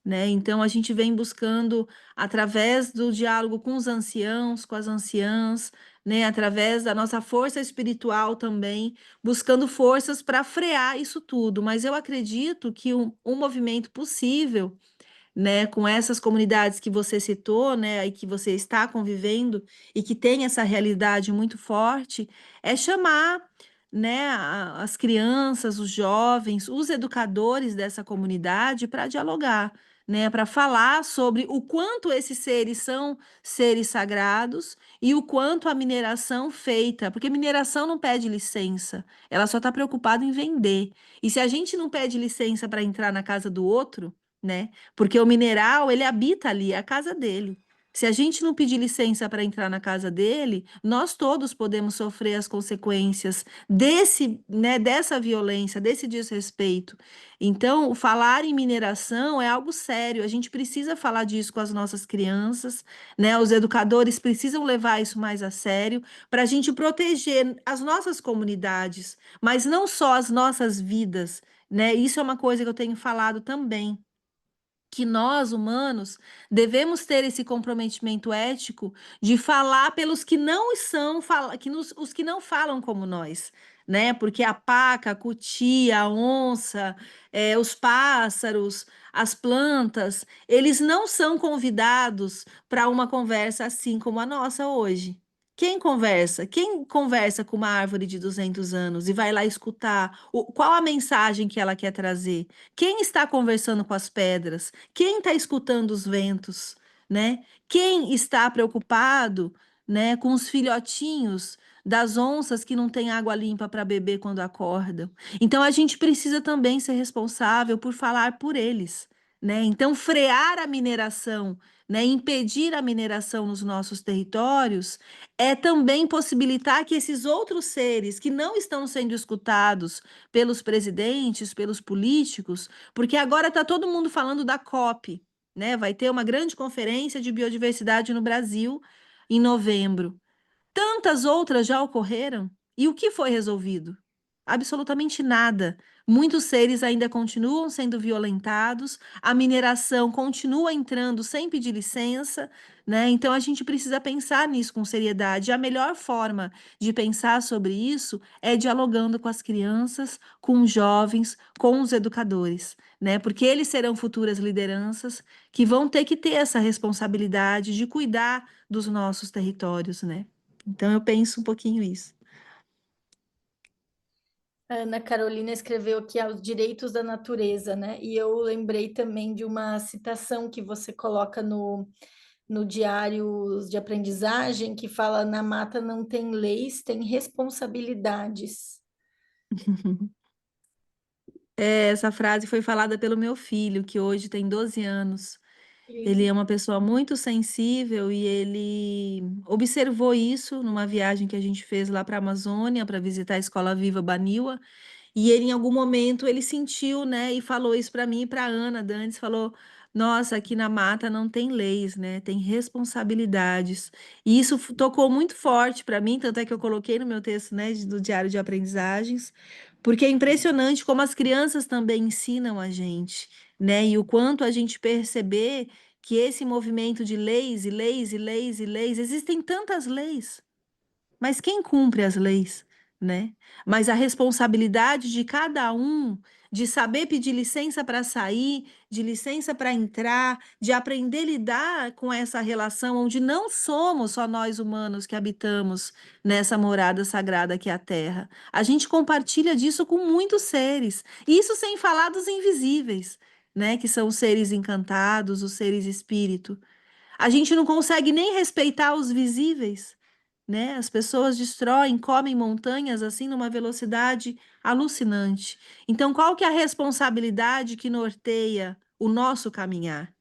né? Então, a gente vem buscando, através do diálogo com os anciãos, com as anciãs, né? Através da nossa força espiritual também, buscando forças para frear isso tudo. Mas eu acredito que um movimento possível, né, com essas comunidades que você citou, né, e que você está convivendo e que tem essa realidade muito forte, é chamar, né, as crianças, os jovens, os educadores dessa comunidade para dialogar, né, para falar sobre o quanto esses seres são seres sagrados e o quanto a mineração feita, porque mineração não pede licença, ela só está preocupada em vender. E se a gente não pede licença para entrar na casa do outro, né? Porque o mineral, ele habita ali, é a casa dele. Se a gente não pedir licença para entrar na casa dele, nós todos podemos sofrer as consequências dessa violência, desse desrespeito. Então, falar em mineração é algo sério. A gente precisa falar disso com as nossas crianças, né? Os educadores precisam levar isso mais a sério para a gente proteger as nossas comunidades, mas não só as nossas vidas, né? Isso é uma coisa que eu tenho falado também, que nós, humanos, devemos ter esse comprometimento ético de falar pelos que não são, os que não falam como nós, né? Porque a paca, a cutia, a onça, os pássaros, as plantas, eles não são convidados para uma conversa assim como a nossa hoje. Quem conversa? Quem conversa com uma árvore de 200 anos e vai lá escutar qual a mensagem que ela quer trazer? Quem está conversando com as pedras? Quem está escutando os ventos, né? Quem está preocupado, né, com os filhotinhos das onças que não têm água limpa para beber quando acordam? Então a gente precisa também ser responsável por falar por eles, né? Então frear a mineração, né, impedir a mineração nos nossos territórios é também possibilitar que esses outros seres que não estão sendo escutados pelos presidentes, pelos políticos, porque agora está todo mundo falando da COP, né? Vai ter uma grande conferência de biodiversidade no Brasil em novembro. Tantas outras já ocorreram E o que foi resolvido? Absolutamente nada. Muitos seres ainda continuam sendo violentados, a mineração continua entrando sem pedir licença, né? Então a gente precisa pensar nisso com seriedade. A melhor forma de pensar sobre isso é dialogando com as crianças, com os jovens, com os educadores, né? Porque eles serão futuras lideranças que vão ter que ter essa responsabilidade de cuidar dos nossos territórios, né? Então eu penso um pouquinho isso. A Ana Carolina escreveu aqui os direitos da natureza, né? E eu lembrei também de uma citação que você coloca no diário de aprendizagem, que fala: na mata não tem leis, tem responsabilidades. Essa frase foi falada pelo meu filho, que hoje tem 12 anos. Ele Lindo. é uma pessoa muito sensível e ele observou isso numa viagem que a gente fez lá para a Amazônia para visitar a Escola Viva Baniwa. E ele, em algum momento, ele sentiu, né, e falou isso para mim e para Ana Dantes, falou: Nossa, aqui na mata não tem leis, né, tem responsabilidades. E isso tocou muito forte para mim, tanto é que eu coloquei no meu texto, né, do Diário de Aprendizagens, porque é impressionante como as crianças também ensinam a gente, né, e o quanto a gente perceber que esse movimento de leis e leis e leis e leis, existem tantas leis. Mas quem cumpre as leis, né? Mas a responsabilidade de cada um de saber pedir licença para sair, de licença para entrar, de aprender a lidar com essa relação onde não somos só nós humanos que habitamos nessa morada sagrada que é a Terra. A gente compartilha disso com muitos seres. Isso sem falar dos invisíveis, né? Que são os seres encantados, os seres espírito. A gente não consegue nem respeitar os visíveis, né? As pessoas destroem, comem montanhas assim numa velocidade alucinante. Então, qual que é a responsabilidade que norteia o nosso caminhar?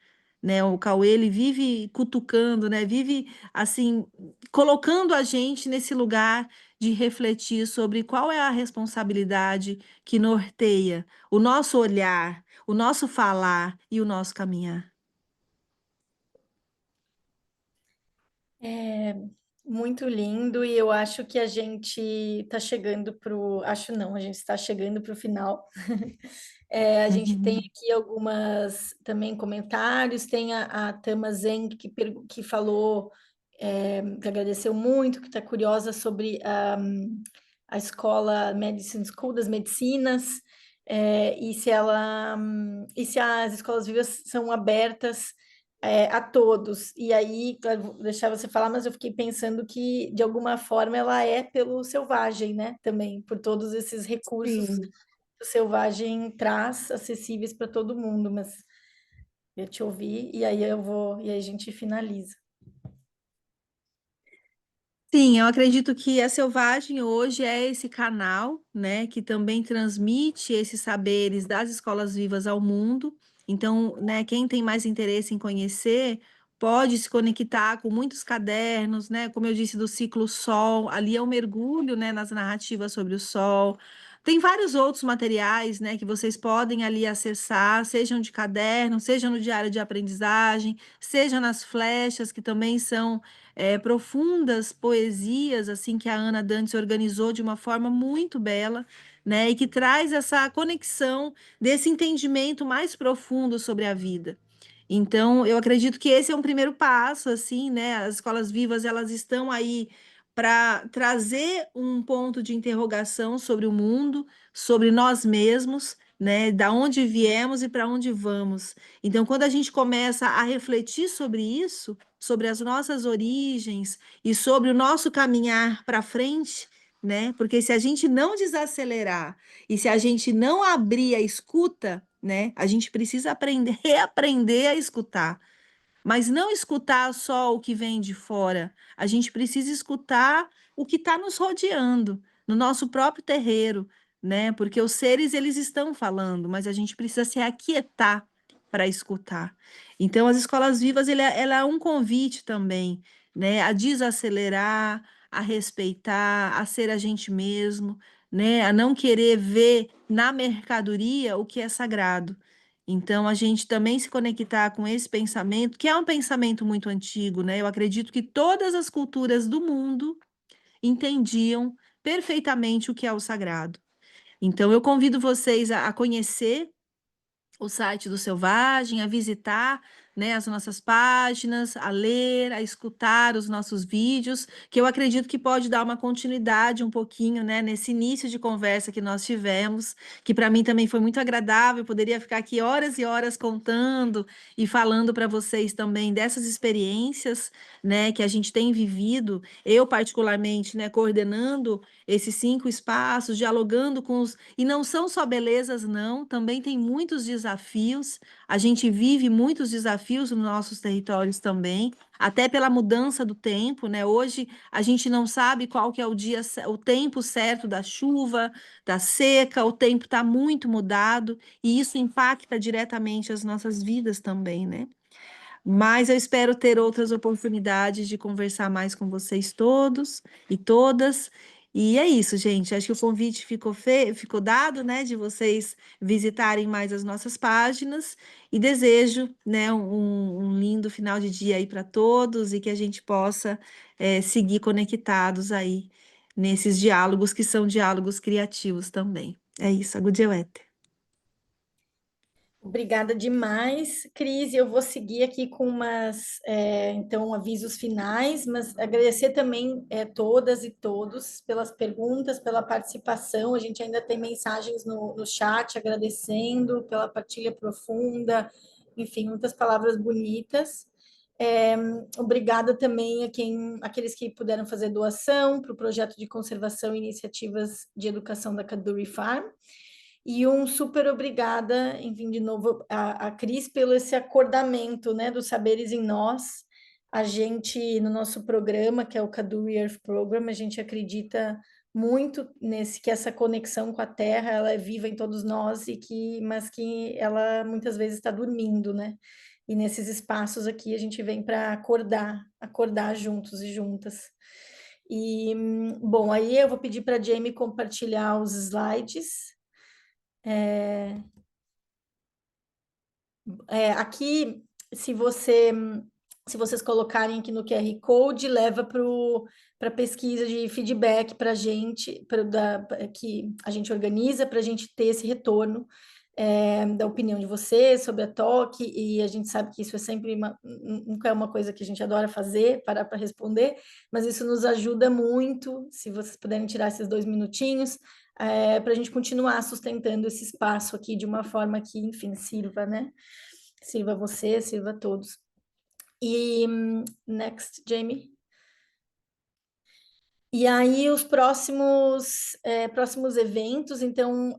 Né? O Cauê, ele vive cutucando, né? Vive assim colocando a gente nesse lugar de refletir sobre qual é a responsabilidade que norteia o nosso olhar, o nosso falar e o nosso caminhar. É muito lindo, e eu acho que a gente está chegando Acho não, a gente está chegando para o final. A gente tem Uhum. aqui algumas também comentários, tem a Tama Zeng que falou, que agradeceu muito, que está curiosa sobre a escola Medicine School das medicinas, e se as escolas vivas são abertas a todos. E aí, claro, vou deixar você falar, mas eu fiquei pensando que, de alguma forma, ela é pelo selvagem, né? Também, por todos esses recursos Sim. que o selvagem traz acessíveis para todo mundo. Mas eu te ouvi, e aí e aí a gente finaliza. Sim, eu acredito que a Selvagem hoje é esse canal, né, que também transmite esses saberes das escolas vivas ao mundo. Então, né, quem tem mais interesse em conhecer pode se conectar com muitos cadernos, né, como eu disse, do ciclo Sol, ali é um mergulho, né, nas narrativas sobre o Sol. Tem vários outros materiais, né, que vocês podem ali acessar, sejam de caderno, seja no diário de aprendizagem, seja nas flechas, que também são profundas poesias assim que a Ana Dantes organizou de uma forma muito bela, né, e que traz essa conexão desse entendimento mais profundo sobre a vida. Então, eu acredito que esse é um primeiro passo, assim, né? As escolas vivas, elas estão aí para trazer um ponto de interrogação sobre o mundo, sobre nós mesmos, né? Da onde viemos e para onde vamos. Então, quando a gente começa a refletir sobre isso, sobre as nossas origens e sobre o nosso caminhar para frente, né? Porque se a gente não desacelerar e se a gente não abrir a escuta, né? A gente precisa aprender, reaprender a escutar. Mas não escutar só o que vem de fora. A gente precisa escutar o que está nos rodeando, no nosso próprio terreiro, né? Porque os seres eles estão falando, mas a gente precisa se aquietar para escutar. Então, as escolas vivas, ela é um convite também, né? A desacelerar, a respeitar, a ser a gente mesmo, né? A não querer ver na mercadoria o que é sagrado. Então, a gente também se conectar com esse pensamento, que é um pensamento muito antigo, né? Eu acredito que todas as culturas do mundo entendiam perfeitamente o que é o sagrado. Então, eu convido vocês a conhecer o site do Selvagem, a visitar, né, as nossas páginas, a ler, a escutar os nossos vídeos, que eu acredito que pode dar uma continuidade um pouquinho, né, nesse início de conversa que nós tivemos, que para mim também foi muito agradável, eu poderia ficar aqui horas e horas contando e falando para vocês também dessas experiências, né, que a gente tem vivido, eu particularmente, né, coordenando esses 5 espaços, dialogando com os... E não são só belezas, não, também tem muitos desafios, a gente vive muitos desafios nos nossos territórios também, até pela mudança do tempo, né? Hoje a gente não sabe qual que é o tempo certo da chuva, da seca, o tempo está muito mudado, e isso impacta diretamente as nossas vidas também, né? Mas eu espero ter outras oportunidades de conversar mais com vocês todos e todas. E é isso, gente. Acho que o convite ficou dado, né, de vocês visitarem mais as nossas páginas. E desejo, né, um lindo final de dia aí para todos e que a gente possa seguir conectados aí nesses diálogos que são diálogos criativos também. É isso, Agudiewete. Obrigada demais, Cris. Eu vou seguir aqui com então, avisos finais, mas agradecer também todas e todos pelas perguntas, pela participação. A gente ainda tem mensagens no chat agradecendo pela partilha profunda, enfim, muitas palavras bonitas. Obrigada também aqueles que puderam fazer doação para o projeto de conservação e iniciativas de educação da Kaduri Farm. E um super obrigada, enfim, de novo, a Cris pelo esse acordamento, né, dos saberes em nós. A gente, no nosso programa, que é o Kaduri Earth Program, a gente acredita muito que essa conexão com a Terra, ela é viva em todos nós, mas que ela muitas vezes está dormindo, né? E nesses espaços aqui a gente vem para acordar juntos e juntas. E, bom, aí eu vou pedir para a Jamie compartilhar os slides. Aqui, se vocês colocarem aqui no QR Code, leva para pesquisa de feedback para a gente, que a gente organiza para a gente ter esse retorno da opinião de vocês sobre a TOC, e a gente sabe que isso é sempre nunca é uma coisa que a gente adora fazer, parar para responder, mas isso nos ajuda muito, se vocês puderem tirar esses 2 minutinhos, para a gente continuar sustentando esse espaço aqui de uma forma que, enfim, sirva, né? Sirva você, sirva a todos. E next, Jamie. E aí os próximos eventos, então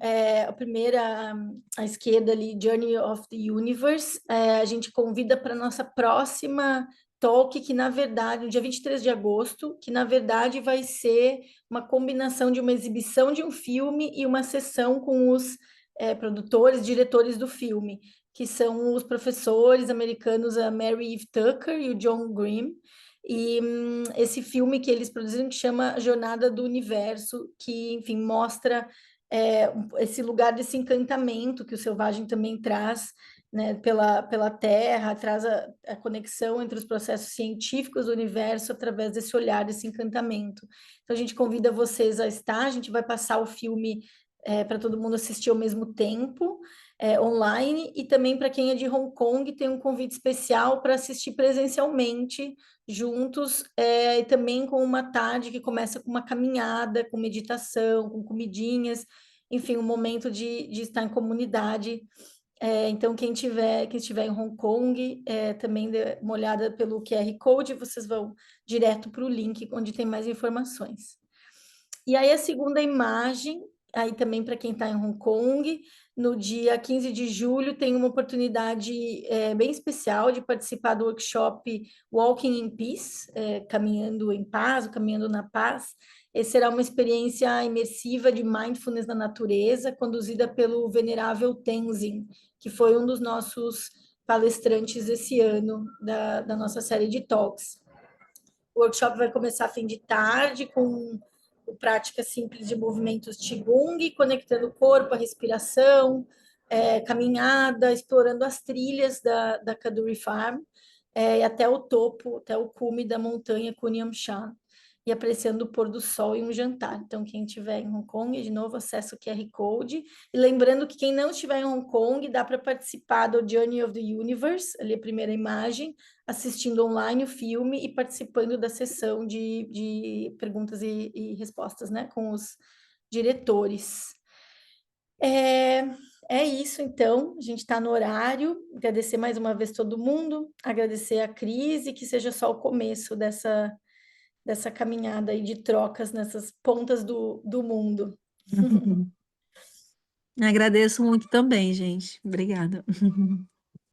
a primeira à esquerda ali, Journey of the Universe, a gente convida para a nossa próxima talk, que na verdade, no dia 23 de agosto, que na verdade vai ser uma combinação de uma exibição de um filme e uma sessão com os produtores, diretores do filme, que são os professores americanos, a Mary Eve Tucker e o John Grimm. E esse filme que eles produziram que chama Jornada do Universo, que, enfim, mostra esse lugar desse encantamento que o Selvagem também traz, né, pela Terra, traz a conexão entre os processos científicos do universo através desse olhar, desse encantamento. Então, a gente convida vocês a estar, a gente vai passar o filme para todo mundo assistir ao mesmo tempo, online, e também para quem é de Hong Kong, tem um convite especial para assistir presencialmente, juntos, e também com uma tarde que começa com uma caminhada, com meditação, com comidinhas, enfim, um momento de estar em comunidade. Então, quem estiver em Hong Kong, também dê uma olhada pelo QR Code, vocês vão direto para o link onde tem mais informações. E aí a segunda imagem, aí também para quem está em Hong Kong, no dia 15 de julho tem uma oportunidade bem especial de participar do workshop Walking in Peace, Caminhando em Paz, ou Caminhando na Paz. Essa será uma experiência imersiva de mindfulness na natureza, conduzida pelo venerável Tenzin, que foi um dos nossos palestrantes esse ano, da nossa série de talks. O workshop vai começar a fim de tarde, com prática simples de movimentos Qigong, conectando o corpo, a respiração, caminhada, explorando as trilhas da Kaduri Farm, e até o topo, até o cume da montanha Kunyam Shan. e apreciando o pôr do sol e um jantar. Então, quem estiver em Hong Kong, de novo, acessa o QR Code. E lembrando que quem não estiver em Hong Kong, dá para participar do Journey of the Universe, ali a primeira imagem, assistindo online o filme e participando da sessão de perguntas e respostas, né, com os diretores. É isso, então. A gente está no horário. Agradecer mais uma vez todo mundo, agradecer a Cris e que seja só o começo dessa caminhada aí de trocas nessas pontas do mundo. Agradeço muito também, gente. Obrigada.